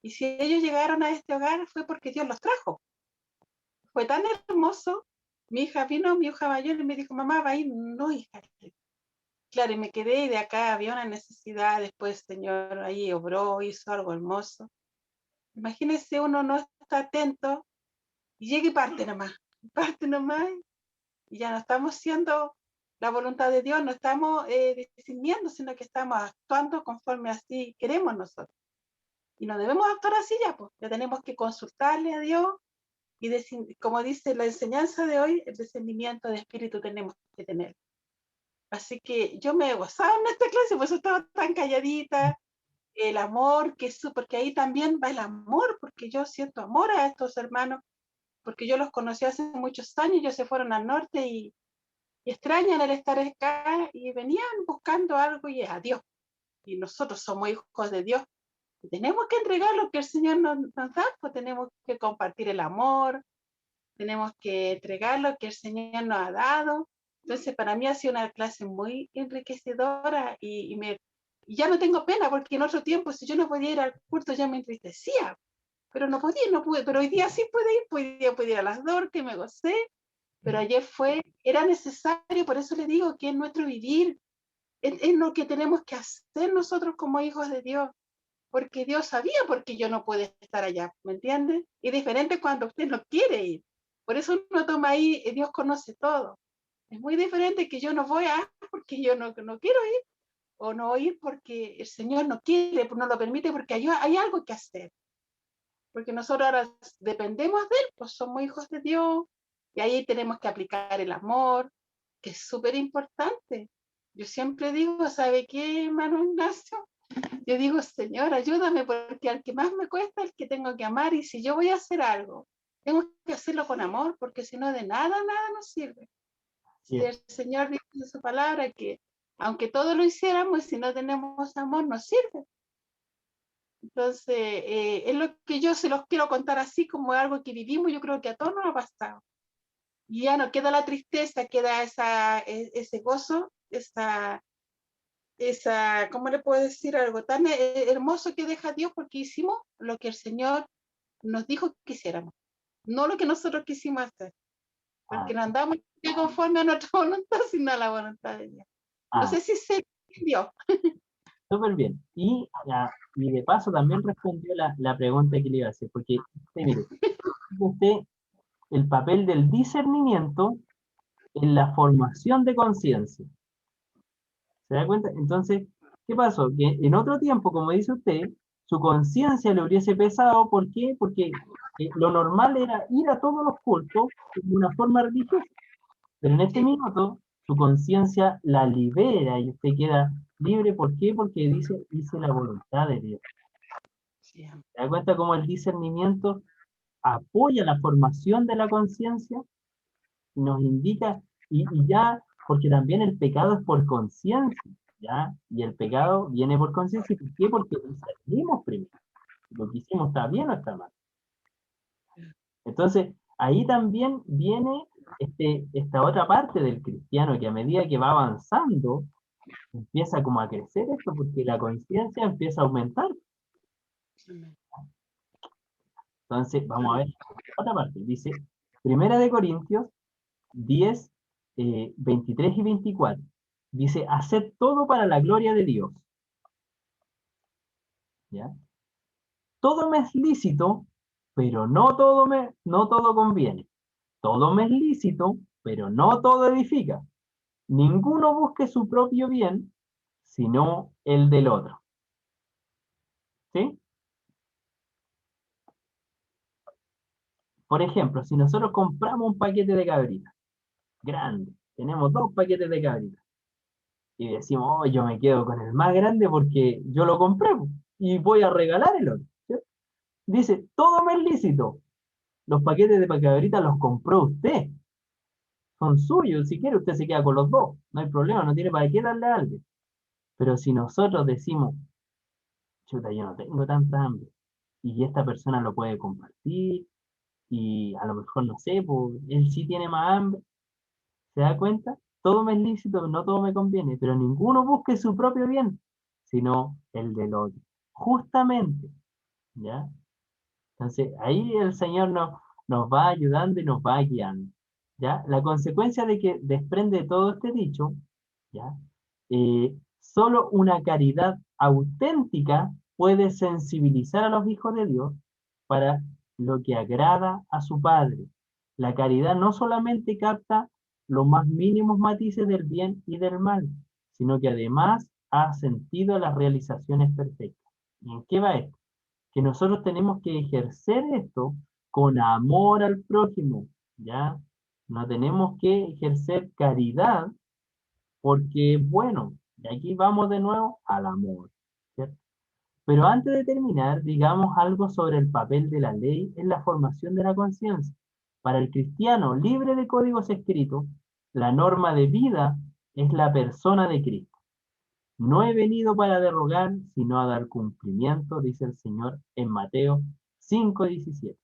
Y si ellos llegaron a este hogar fue porque Dios los trajo. Fue tan hermoso. Mi hija mayor, y me dijo, mamá, ¿va a ir? No, hija. Claro, y me quedé y de acá había una necesidad. Después el Señor ahí obró, hizo algo hermoso. Imagínese, uno no está atento y llega y parte nomás. Y ya no estamos siendo la voluntad de Dios, no estamos discerniendo, sino que estamos actuando conforme así queremos nosotros. Y no debemos actuar así ya, pues ya tenemos que consultarle a Dios y como dice la enseñanza de hoy, el descendimiento de espíritu tenemos que tener. Así que yo me he gozado en esta clase, por eso estaba tan calladita. El amor, porque ahí también va el amor, porque yo siento amor a estos hermanos, porque yo los conocí hace muchos años, ellos se fueron al norte y extrañan el estar acá y venían buscando algo y a Dios. Y nosotros somos hijos de Dios. Y tenemos que entregar lo que el Señor nos da, pues tenemos que compartir el amor, tenemos que entregar lo que el Señor nos ha dado. Entonces, para mí ha sido una clase muy enriquecedora y ya no tengo pena, porque en otro tiempo, si yo no podía ir al culto, ya me entristecía. Pero no pude. Pero hoy día sí pude ir a las dos, que me gocé. Pero ayer era necesario, por eso le digo que es nuestro vivir, es lo que tenemos que hacer nosotros como hijos de Dios. Porque Dios sabía por qué yo no puedo estar allá, ¿me entiende? Y diferente cuando usted no quiere ir. Por eso uno toma ahí, Dios conoce todo. Es muy diferente que yo no voy porque yo no quiero ir, o no ir porque el Señor no quiere, no lo permite, porque hay algo que hacer. Porque nosotros ahora dependemos de Él, pues somos hijos de Dios, y ahí tenemos que aplicar el amor, que es súper importante. Yo siempre digo, ¿sabe qué, hermano Ignacio? Yo digo, Señor, ayúdame, porque al que más me cuesta es el que tengo que amar, y si yo voy a hacer algo, tengo que hacerlo con amor, porque si no, de nada nos sirve. Si el Señor dice en su palabra que aunque todo lo hiciéramos, si no tenemos amor, no sirve. Entonces, es lo que yo se los quiero contar así como algo que vivimos, yo creo que a todos nos ha pasado. Y ya no queda la tristeza, queda ese gozo, ¿cómo le puedo decir? Algo tan hermoso que deja Dios porque hicimos lo que el Señor nos dijo que hiciéramos, no lo que nosotros quisimos hacer, porque no andamos conforme a nuestra voluntad, sino a la voluntad de Dios. No sé si se entendió. Súper bien. Y de paso también respondió la pregunta que le iba a hacer, porque mire, usted el papel del discernimiento en la formación de conciencia. ¿Se da cuenta? Entonces, ¿qué pasó? Que en otro tiempo, como dice usted, su conciencia le hubiese pesado. ¿Por qué? Porque lo normal era ir a todos los cultos de una forma religiosa. Pero en este minuto, su conciencia la libera y usted queda libre. ¿Por qué? Porque dice, hice la voluntad de Dios. Sí, ¿Se da cuenta cómo el discernimiento apoya la formación de la conciencia? Nos indica, y ya, porque también el pecado es por conciencia, ¿ya? Y el pecado viene por conciencia. ¿Por qué? Porque discernimos primero. Lo que hicimos está bien o está mal. Entonces, ahí también viene esta otra parte del cristiano que a medida que va avanzando, empieza como a crecer esto, porque la conciencia empieza a aumentar. amén. Entonces, vamos a ver otra parte. Dice, Primera de Corintios 10, 23 y 24. Dice, haced todo para la gloria de Dios. ¿Ya? Todo me es lícito, pero no todo conviene. Todo me es lícito, pero no todo edifica. Ninguno busque su propio bien, sino el del otro. ¿Sí? Por ejemplo, si nosotros compramos un paquete de cabritas, grande, tenemos 2 paquetes de cabritas, y decimos, oh, yo me quedo con el más grande porque yo lo compré y voy a regalar el otro. ¿Sí? Dice, todo me es lícito. Los paquetes de cabritas los compró usted. Son suyos. Si quiere, usted se queda con los 2. No hay problema, no tiene para qué darle a alguien. Pero si nosotros decimos, chuta, yo no tengo tanta hambre, y esta persona lo puede compartir, y a lo mejor, no sé, pues, él sí tiene más hambre, ¿se da cuenta? Todo me es lícito, no todo me conviene, pero ninguno busque su propio bien, sino el del otro. Justamente, ¿ya? Entonces, ahí el Señor nos va ayudando y nos va guiando, ¿ya? La consecuencia de que desprende todo este dicho, ¿ya? Solo una caridad auténtica puede sensibilizar a los hijos de Dios para lo que agrada a su Padre. La caridad no solamente capta los más mínimos matices del bien y del mal, sino que además ha sentido las realizaciones perfectas. ¿Y en qué va esto? Que nosotros tenemos que ejercer esto con amor al prójimo, ¿ya? No tenemos que ejercer caridad porque, bueno, y aquí vamos de nuevo al amor, ¿cierto? Pero antes de terminar, digamos algo sobre el papel de la ley en la formación de la conciencia. Para el cristiano libre de códigos escritos, la norma de vida es la persona de Cristo. No he venido para derogar, sino a dar cumplimiento, dice el Señor en Mateo 5:17.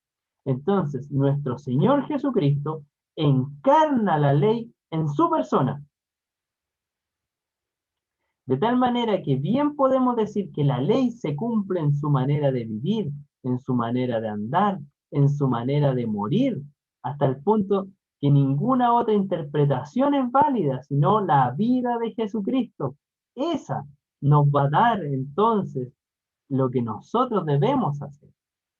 Entonces, nuestro Señor Jesucristo encarna la ley en su persona. De tal manera que bien podemos decir que la ley se cumple en su manera de vivir, en su manera de andar, en su manera de morir, hasta el punto que ninguna otra interpretación es válida, sino la vida de Jesucristo. Esa nos va a dar entonces lo que nosotros debemos hacer,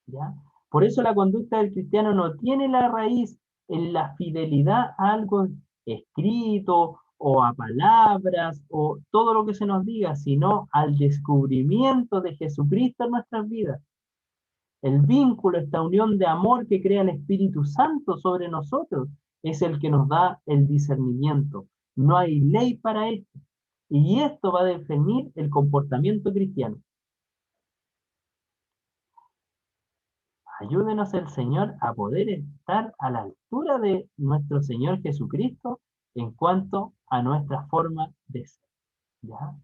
¿ya? Por eso la conducta del cristiano no tiene la raíz en la fidelidad a algo escrito o a palabras o todo lo que se nos diga, sino al descubrimiento de Jesucristo en nuestras vidas. El vínculo, esta unión de amor que crea el Espíritu Santo sobre nosotros, es el que nos da el discernimiento. No hay ley para esto. Y esto va a definir el comportamiento cristiano. Ayúdenos el Señor a poder estar a la altura de nuestro Señor Jesucristo en cuanto a nuestra forma de ser. ¿Ya?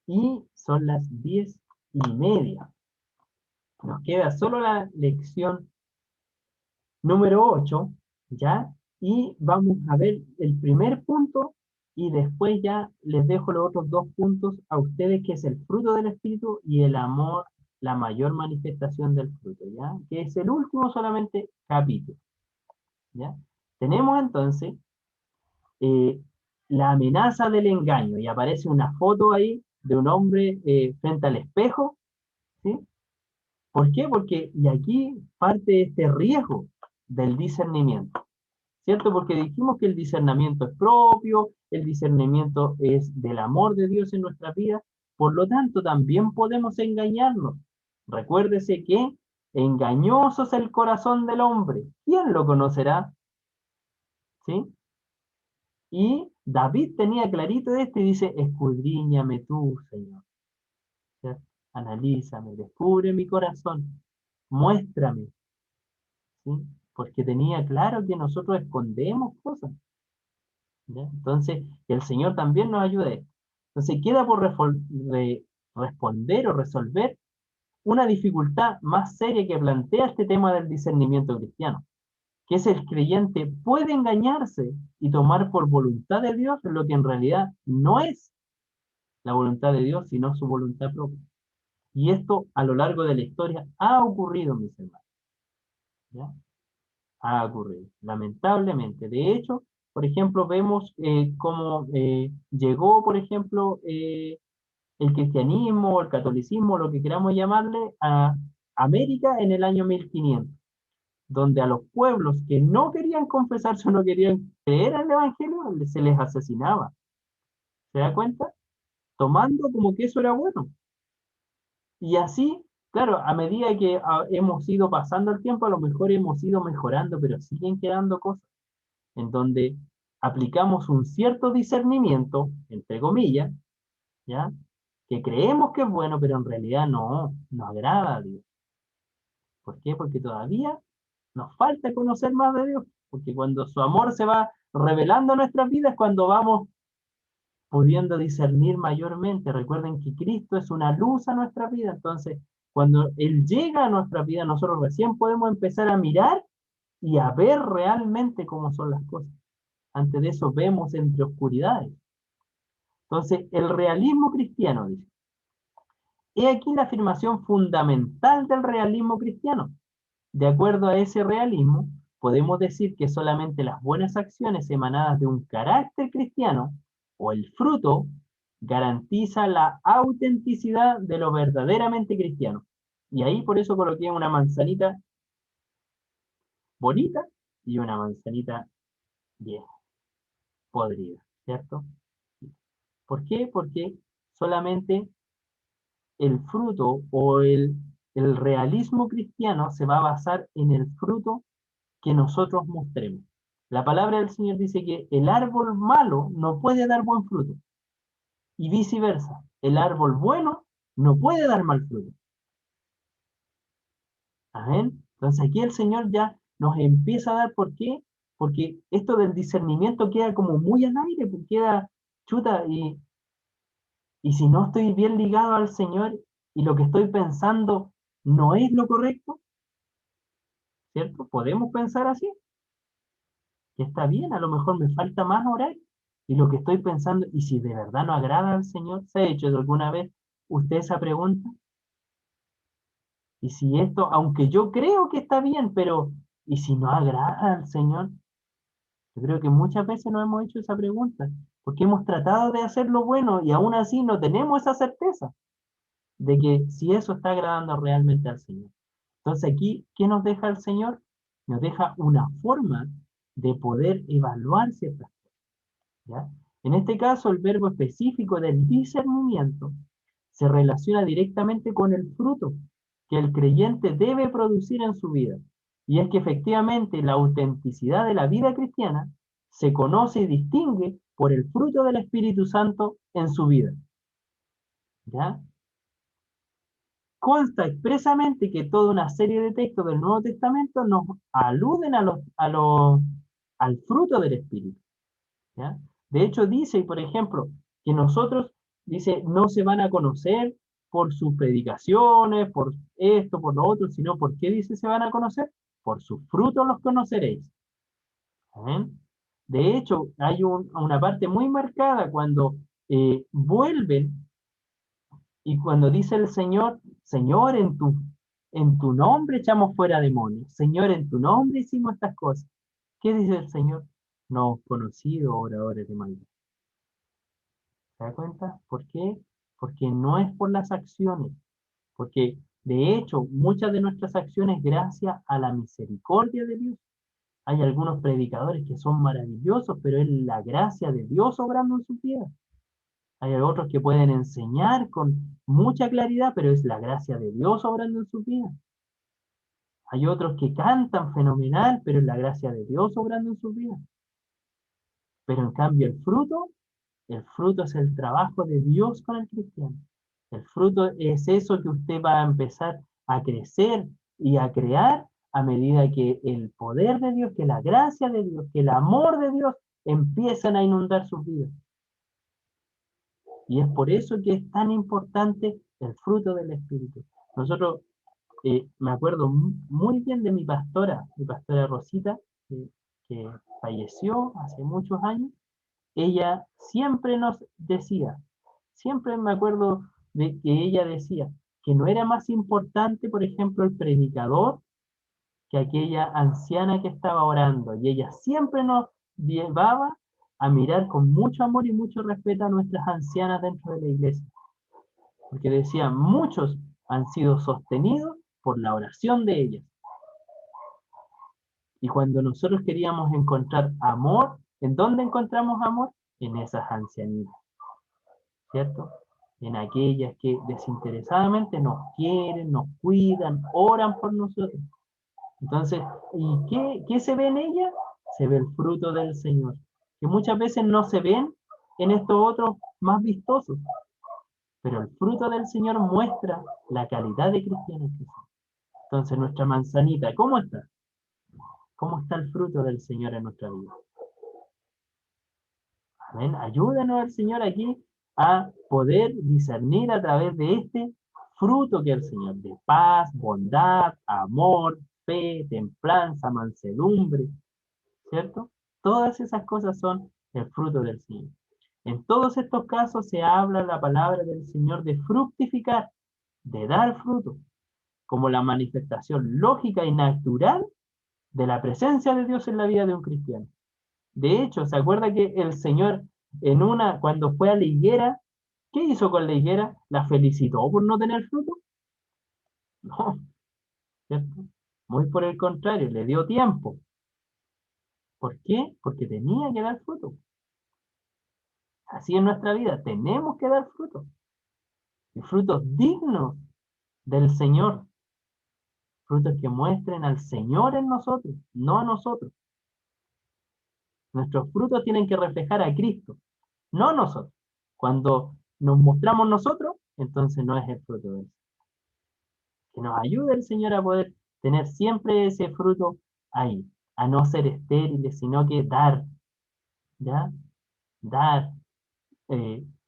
Y son las 10:30. Nos queda solo la lección número 8, ¿ya? Y vamos a ver el primer punto y después ya les dejo los otros 2 puntos a ustedes, que es el fruto del Espíritu y el amor, la mayor manifestación del fruto, ¿ya? Que es el último solamente capítulo, ¿ya? Tenemos entonces la amenaza del engaño, y aparece una foto ahí de un hombre frente al espejo, ¿sí? ¿Por qué? Porque y aquí parte este riesgo del discernimiento, ¿cierto? Porque dijimos que el discernimiento es propio, el discernimiento es del amor de Dios en nuestra vida, por lo tanto también podemos engañarnos. Recuérdese que engañoso es el corazón del hombre, ¿quién lo conocerá? ¿Sí? Y David tenía clarito esto y dice, escudriñame tú, Señor. ¿Cierto? Analízame, descubre mi corazón, muéstrame, ¿sí? Porque tenía claro que nosotros escondemos cosas, ¿ya? Entonces, que el Señor también nos ayude. Entonces, queda por responder o resolver una dificultad más seria que plantea este tema del discernimiento cristiano, que es el creyente puede engañarse y tomar por voluntad de Dios lo que en realidad no es la voluntad de Dios, sino su voluntad propia. Y esto a lo largo de la historia ha ocurrido, mis hermanos, ¿ya? Ha ocurrido, lamentablemente. De hecho, por ejemplo, vemos cómo llegó, por ejemplo, el cristianismo, el catolicismo, lo que queramos llamarle, a América en el año 1500, donde a los pueblos que no querían confesarse o no querían creer en el Evangelio, se les asesinaba. ¿Se da cuenta? Tomando como que eso era bueno. Y así, claro, a medida que hemos ido pasando el tiempo, a lo mejor hemos ido mejorando, pero siguen quedando cosas en donde aplicamos un cierto discernimiento, entre comillas, ¿ya? Que creemos que es bueno, pero en realidad no agrada a Dios. ¿Por qué? Porque todavía nos falta conocer más de Dios, porque cuando su amor se va revelando en nuestras vidas, cuando vamos pudiendo discernir mayormente. Recuerden que Cristo es una luz a nuestra vida, entonces cuando Él llega a nuestra vida, nosotros recién podemos empezar a mirar y a ver realmente cómo son las cosas. Antes de eso vemos entre oscuridades. Entonces, el realismo cristiano, dice. He aquí la afirmación fundamental del realismo cristiano. De acuerdo a ese realismo, podemos decir que solamente las buenas acciones emanadas de un carácter cristiano o el fruto garantiza la autenticidad de lo verdaderamente cristiano. Y ahí por eso coloqué una manzanita bonita y una manzanita vieja, podrida, ¿cierto? ¿Por qué? Porque solamente el fruto o el realismo cristiano se va a basar en el fruto que nosotros mostremos. La palabra del Señor dice que el árbol malo no puede dar buen fruto y viceversa. El árbol bueno no puede dar mal fruto. Amén. Entonces aquí el Señor ya nos empieza a dar, ¿por qué? Porque esto del discernimiento queda como muy al aire, porque queda chuta, y si no estoy bien ligado al Señor y lo que estoy pensando no es lo correcto, ¿cierto? Podemos pensar así, que está bien, a lo mejor me falta más orar, y lo que estoy pensando, y si de verdad no agrada al Señor, ¿se ha hecho alguna vez usted esa pregunta? Y si esto, aunque yo creo que está bien, pero, ¿y si no agrada al Señor? Yo creo que muchas veces nos hemos hecho esa pregunta, porque hemos tratado de hacer lo bueno y aún así no tenemos esa certeza de que si eso está agradando realmente al Señor. Entonces aquí, ¿qué nos deja el Señor? Nos deja una forma de poder evaluar ciertas cosas, ¿ya? En este caso, el verbo específico del discernimiento se relaciona directamente con el fruto que el creyente debe producir en su vida. Y es que efectivamente la autenticidad de la vida cristiana se conoce y distingue por el fruto del Espíritu Santo en su vida. ¿Ya? Consta expresamente que toda una serie de textos del Nuevo Testamento nos aluden al fruto del Espíritu, ¿ya? De hecho dice, por ejemplo, que nosotros, dice, no se van a conocer por sus predicaciones, por esto, por lo otro, sino ¿por qué dice se van a conocer? Por sus frutos los conoceréis. ¿Amén? De hecho, hay una parte muy marcada cuando vuelven y cuando dice el Señor, Señor, en tu nombre echamos fuera demonios, Señor, en tu nombre hicimos estas cosas. ¿Qué dice el Señor? No os conocido, oradores de maldad. ¿Se da cuenta? ¿Por qué? Porque no es por las acciones, porque de hecho muchas de nuestras acciones gracias a la misericordia de Dios. Hay algunos predicadores que son maravillosos, pero es la gracia de Dios obrando en sus vidas. Hay otros que pueden enseñar con mucha claridad, pero es la gracia de Dios obrando en sus vidas. Hay otros que cantan fenomenal, pero es la gracia de Dios obrando en sus vidas. Pero en cambio el fruto es el trabajo de Dios con el cristiano. El fruto es eso que usted va a empezar a crecer y a crear a medida que el poder de Dios, que la gracia de Dios, que el amor de Dios empiezan a inundar sus vidas. Y es por eso que es tan importante el fruto del Espíritu. Nosotros, me acuerdo muy bien de mi pastora Rosita, que falleció hace muchos años. Ella siempre nos decía, siempre me acuerdo de que ella decía que no era más importante, por ejemplo, el predicador que aquella anciana que estaba orando. Y ella siempre nos llevaba a mirar con mucho amor y mucho respeto a nuestras ancianas dentro de la iglesia. Porque decía, muchos han sido sostenidos por la oración de ellas. Y cuando nosotros queríamos encontrar amor, ¿en dónde encontramos amor? En esas ancianitas, ¿cierto? En aquellas que desinteresadamente nos quieren, nos cuidan, oran por nosotros. Entonces, ¿y qué se ve en ella? Se ve el fruto del Señor, que muchas veces no se ven en estos otros más vistosos, pero el fruto del Señor muestra la calidad de cristianos que son. Entonces, nuestra manzanita, ¿cómo está? ¿Cómo está el fruto del Señor en nuestra vida? Amén. Ayúdanos al Señor aquí a poder discernir a través de este fruto que es el Señor, de paz, bondad, amor, fe, templanza, mansedumbre, ¿cierto? Todas esas cosas son el fruto del Señor. En todos estos casos se habla la palabra del Señor de fructificar, de dar fruto, como la manifestación lógica y natural de la presencia de Dios en la vida de un cristiano. De hecho, ¿se acuerda que el Señor cuando fue a la higuera, qué hizo con la higuera? ¿La felicitó por no tener fruto? No, ¿cierto? Muy por el contrario, le dio tiempo. ¿Por qué? Porque tenía que dar fruto. Así en nuestra vida, tenemos que dar fruto. Y frutos dignos del Señor. Frutos que muestren al Señor en nosotros, no a nosotros. Nuestros frutos tienen que reflejar a Cristo, no a nosotros. Cuando nos mostramos nosotros, entonces no es el fruto de Él. Que nos ayude el Señor a poder tener siempre ese fruto ahí, a no ser estériles, sino que dar, ¿ya? Dar,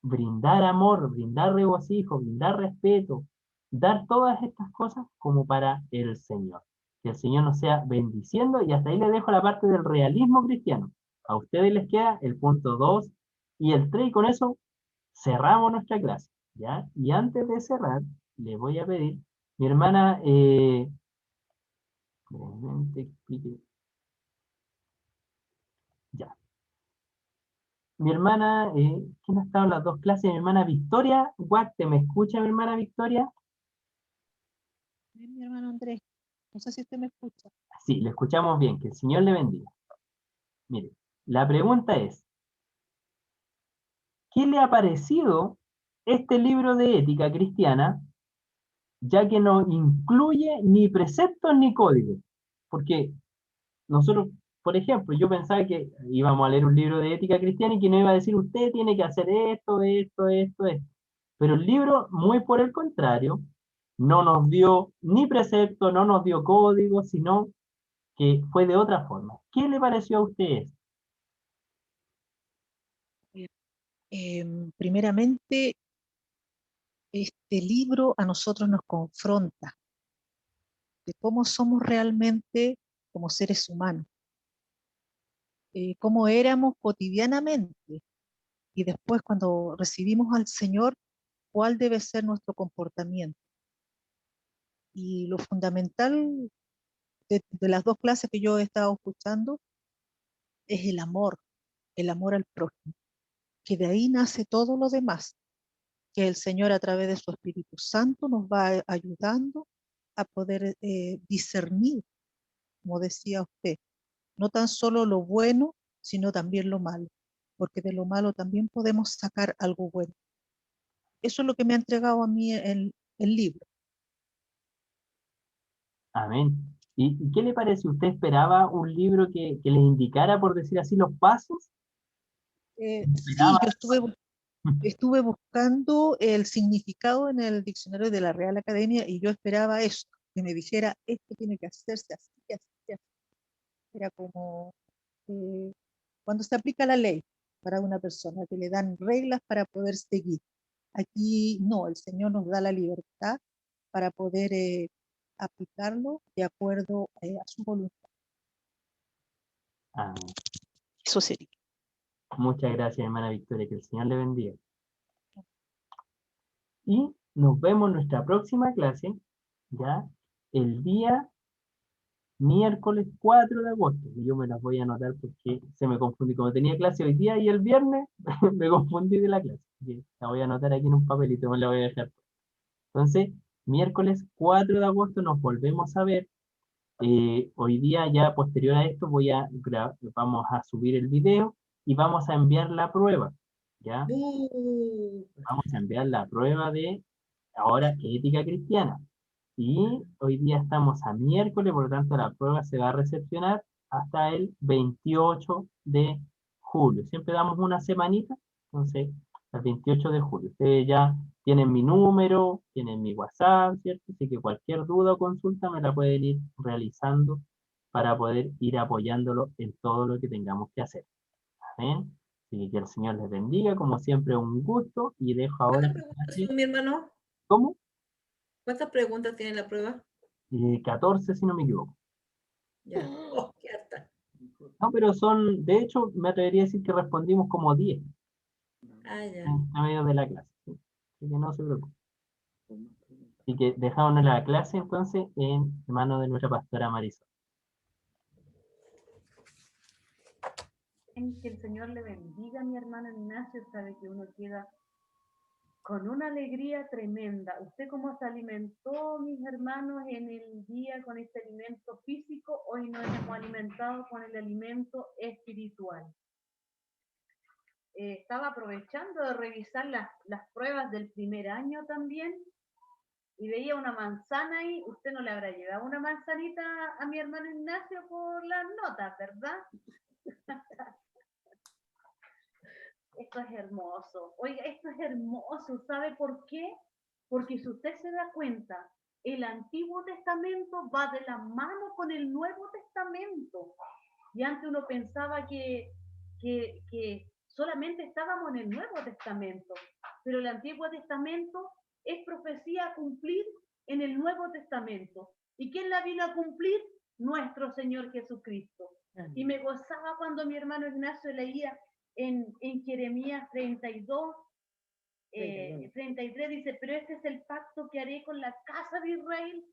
brindar amor, brindar regocijo, brindar respeto, dar todas estas cosas como para el Señor. Que el Señor nos sea bendiciendo, y hasta ahí le dejo la parte del realismo cristiano. A ustedes les queda el punto 2 y el 3, y con eso cerramos nuestra clase, ¿ya? Y antes de cerrar, les voy a pedir, mi hermana, brevemente explique, ya. Mi hermana, ¿quién ha estado en las dos clases? Mi hermana Victoria Guarte, ¿me escucha mi hermana Victoria? Mi hermano Andrés, no sé si usted me escucha. Sí, le escuchamos bien, que el Señor le bendiga. Mire, la pregunta es, ¿qué le ha parecido este libro de ética cristiana, ya que no incluye ni preceptos ni códigos? Porque nosotros, por ejemplo, yo pensaba que íbamos a leer un libro de ética cristiana y que nos iba a decir, usted tiene que hacer esto, esto, esto, esto. Pero el libro, muy por el contrario, no nos dio ni precepto, no nos dio código, sino que fue de otra forma. ¿Qué le pareció a usted esto? Primeramente, este libro a nosotros nos confronta de cómo somos realmente como seres humanos, cómo éramos cotidianamente, y después cuando recibimos al Señor, cuál debe ser nuestro comportamiento. Y lo fundamental de las dos clases que yo he estado escuchando es el amor al prójimo. que de ahí nace todo lo demás, que el Señor a través de su Espíritu Santo nos va ayudando a poder discernir, como decía usted, no tan solo lo bueno, sino también lo malo, porque de lo malo también podemos sacar algo bueno. Eso es lo que me ha entregado a mí el libro. Amén. ¿Y qué le parece? ¿Usted esperaba un libro que les indicara, por decir así, los pasos? Sí, ¿Esperaba? yo estuve buscando el significado en el diccionario de la Real Academia y yo esperaba eso, que me dijera, esto tiene que hacerse así, así, así. Era como cuando se aplica la ley para una persona, que le dan reglas para poder seguir. Aquí no, el Señor nos da la libertad para poder aplicarlo de acuerdo a su voluntad. Amén. Eso sería. Muchas gracias, hermana Victoria, que el Señor le bendiga. Y nos vemos en nuestra próxima clase, ya, el día miércoles 4 de agosto. Y yo me las voy a anotar porque se me confundí. Como tenía clase hoy día y el viernes, me confundí de la clase. Así que la voy a anotar aquí en un papelito, me la voy a dejar. Entonces, miércoles 4 de agosto nos volvemos a ver. Hoy día, ya posterior a esto, vamos a subir el video y vamos a enviar la prueba. ¿Ya? Vamos a enviar la prueba de ahora ética cristiana. Y hoy día estamos a miércoles, por lo tanto la prueba se va a recepcionar hasta el 28 de julio. Siempre damos una semanita, entonces el 28 de julio. Ustedes ya tienen mi número, tienen mi WhatsApp, ¿cierto? Así que cualquier duda o consulta me la pueden ir realizando para poder ir apoyándolo en todo lo que tengamos que hacer. Amén. Así que el Señor les bendiga, como siempre un gusto, y dejo ahora... ¿Cuántas preguntas son, mi hermano? ¿Cómo? ¿Cuántas preguntas tiene la prueba? 14 si no me equivoco. Ya. Oh, qué harta. No, pero son, de hecho, me atrevería a decir que respondimos como 10 Ah, ya. a medio de la clase. ¿Sí? Así que no se preocupe. Así que dejamos la clase entonces en manos de nuestra pastora Marisol. Que el Señor le bendiga, mi hermano Ignacio. Sabe que uno queda con una alegría tremenda. Usted cómo se alimentó, mis hermanos, en el día con este alimento físico, hoy nos hemos alimentado con el alimento espiritual. Estaba aprovechando de revisar las pruebas del primer año también y veía una manzana ahí. Usted no le habrá llevado una manzanita a mi hermano Ignacio por las notas, ¿verdad? Esto es hermoso. Oiga, esto es hermoso. ¿Sabe por qué? Porque si usted se da cuenta, el Antiguo Testamento va de la mano con el Nuevo Testamento. Y antes uno pensaba que solamente estábamos en el Nuevo Testamento, pero el Antiguo Testamento es profecía a cumplir en el Nuevo Testamento. ¿Y quién la vino a cumplir? Nuestro Señor Jesucristo. Y me gozaba cuando mi hermano Ignacio leía en Jeremías 32, 33, dice, pero este es el pacto que haré con la casa de Israel.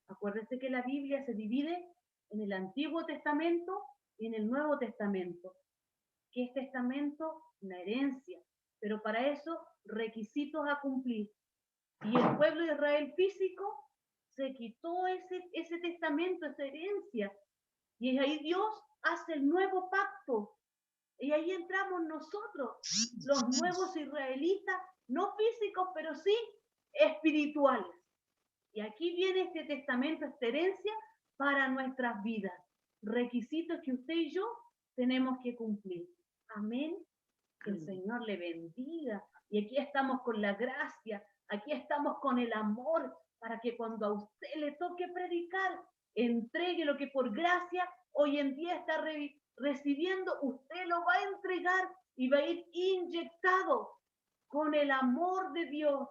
Acuérdese que la Biblia se divide en el Antiguo Testamento y en el Nuevo Testamento. ¿Qué es testamento? Una herencia, pero para eso requisitos a cumplir. Y el pueblo de Israel físico se quitó ese testamento, esa herencia, y ahí Dios hace el nuevo pacto. Y ahí entramos nosotros, los nuevos israelitas, no físicos, pero sí espirituales. Y aquí viene este testamento, esta herencia para nuestras vidas. Requisitos que usted y yo tenemos que cumplir. Amén. Que el Señor le bendiga. Y aquí estamos con la gracia, aquí estamos con el amor, para que cuando a usted le toque predicar, entregue lo que por gracia hoy en día está recibiendo, usted lo va a entregar y va a ir inyectado con el amor de Dios.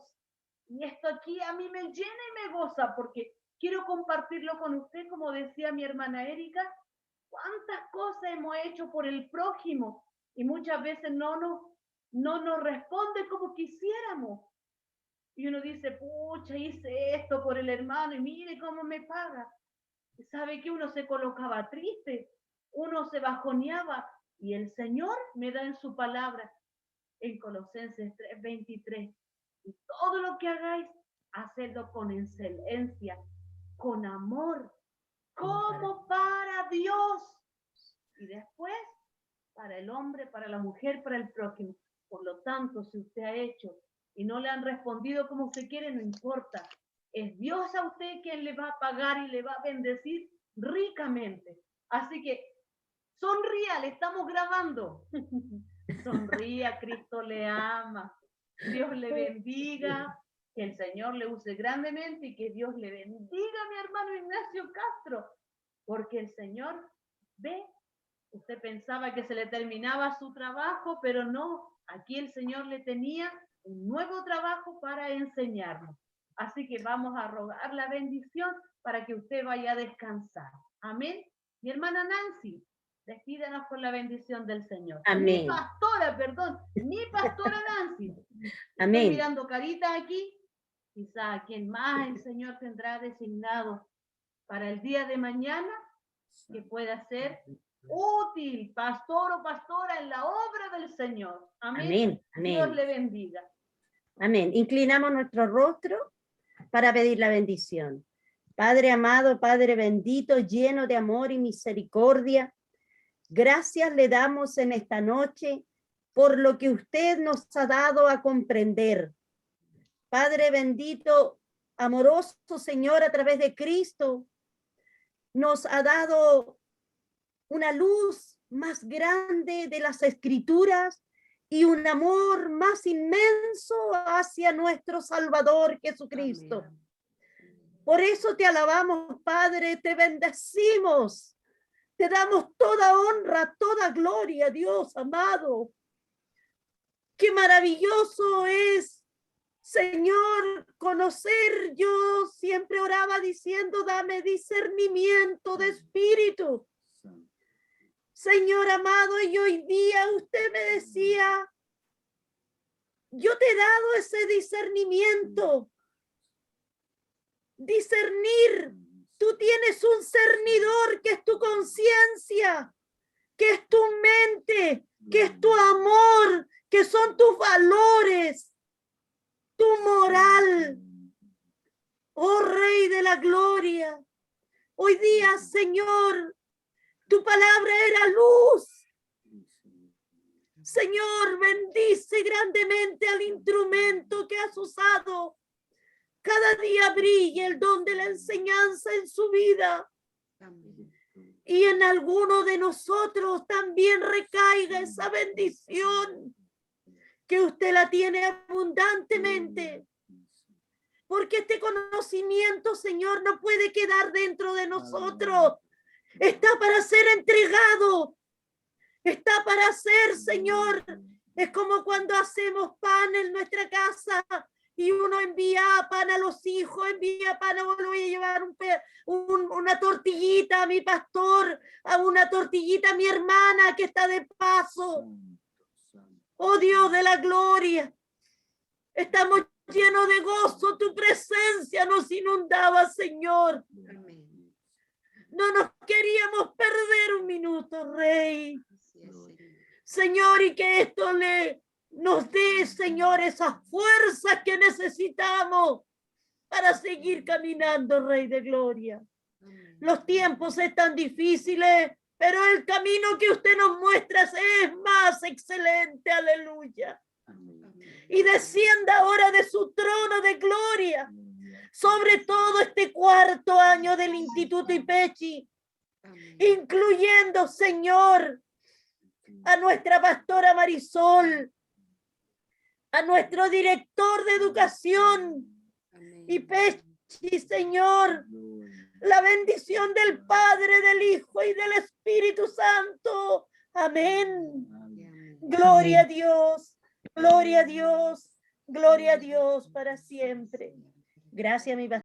Y esto aquí a mí me llena y me goza porque quiero compartirlo con usted, como decía mi hermana Erika, cuántas cosas hemos hecho por el prójimo y muchas veces no nos responde como quisiéramos. Y uno dice, pucha, hice esto por el hermano y mire cómo me paga. ¿Sabe qué? Uno se colocaba triste, uno se bajoneaba y el Señor me da en su palabra en Colosenses 3:23. Y todo lo que hagáis, hacedlo con excelencia, con amor, como para Dios. Y después, para el hombre, para la mujer, para el prójimo. Por lo tanto, si usted ha hecho y no le han respondido como usted quiere, no importa. Es Dios a usted quien le va a pagar y le va a bendecir ricamente. Así que sonría, le estamos grabando. Sonría, Cristo le ama. Dios le bendiga, que el Señor le use grandemente y que Dios le bendiga a mi hermano Ignacio Castro, porque el Señor ve, usted pensaba que se le terminaba su trabajo, pero no, aquí el Señor le tenía un nuevo trabajo para enseñarnos. Así que vamos a rogar la bendición para que usted vaya a descansar. Amén. Mi hermana Nancy, despídanos con la bendición del Señor. Amén. Mi pastora, perdón, mi pastora Nancy. Amén. Estoy mirando caritas aquí. Quizá a quien más el Señor tendrá designado para el día de mañana, que pueda ser útil, pastor o pastora en la obra del Señor. Amén. Amén. Amén. Dios le bendiga. Amén. Inclinamos nuestro rostro para pedir la bendición. Padre amado, Padre bendito, lleno de amor y misericordia, gracias le damos en esta noche por lo que usted nos ha dado a comprender. Padre bendito, amoroso Señor, a través de Cristo, nos ha dado una luz más grande de las Escrituras y un amor más inmenso hacia nuestro Salvador Jesucristo. Amén. Por eso te alabamos, Padre, te bendecimos, te damos toda honra, toda gloria, Dios amado. Qué maravilloso es, Señor, conocer. Yo siempre oraba diciendo, dame discernimiento de espíritu. Señor amado, y hoy día usted me decía, yo te he dado ese discernimiento. Discernir, tú tienes un cernidor que es tu conciencia, que es tu mente, que es tu amor, que son tus valores, tu moral. Oh Rey de la Gloria, hoy día, Señor, tu palabra era luz. Señor, bendice grandemente al instrumento que has usado. Cada día brille el don de la enseñanza en su vida. Y en alguno de nosotros también recaiga esa bendición que usted la tiene abundantemente. Porque este conocimiento, Señor, no puede quedar dentro de nosotros. Está para ser entregado. Está para ser, Señor. Es como cuando hacemos pan en nuestra casa y uno envía pan a los hijos, envía pan, voy a llevar una tortillita a mi pastor, a una tortillita a mi hermana que está de paso. Oh Dios de la gloria, estamos llenos de gozo, tu presencia nos inundaba, Señor. No nos queríamos perder un minuto, Rey. Señor, y que esto nos dé, Señor, esas fuerzas que necesitamos para seguir caminando, Rey de Gloria. Los tiempos están difíciles, pero el camino que usted nos muestra es más excelente, aleluya. Y descienda ahora de su trono de gloria sobre todo este cuarto año del Instituto IPECHI, incluyendo, Señor, a nuestra pastora Marisol, a nuestro director de educación IPECHI, Señor, la bendición del Padre, del Hijo y del Espíritu Santo. Amén. Gloria a Dios, gloria a Dios, gloria a Dios para siempre. Gracias, mi pastor.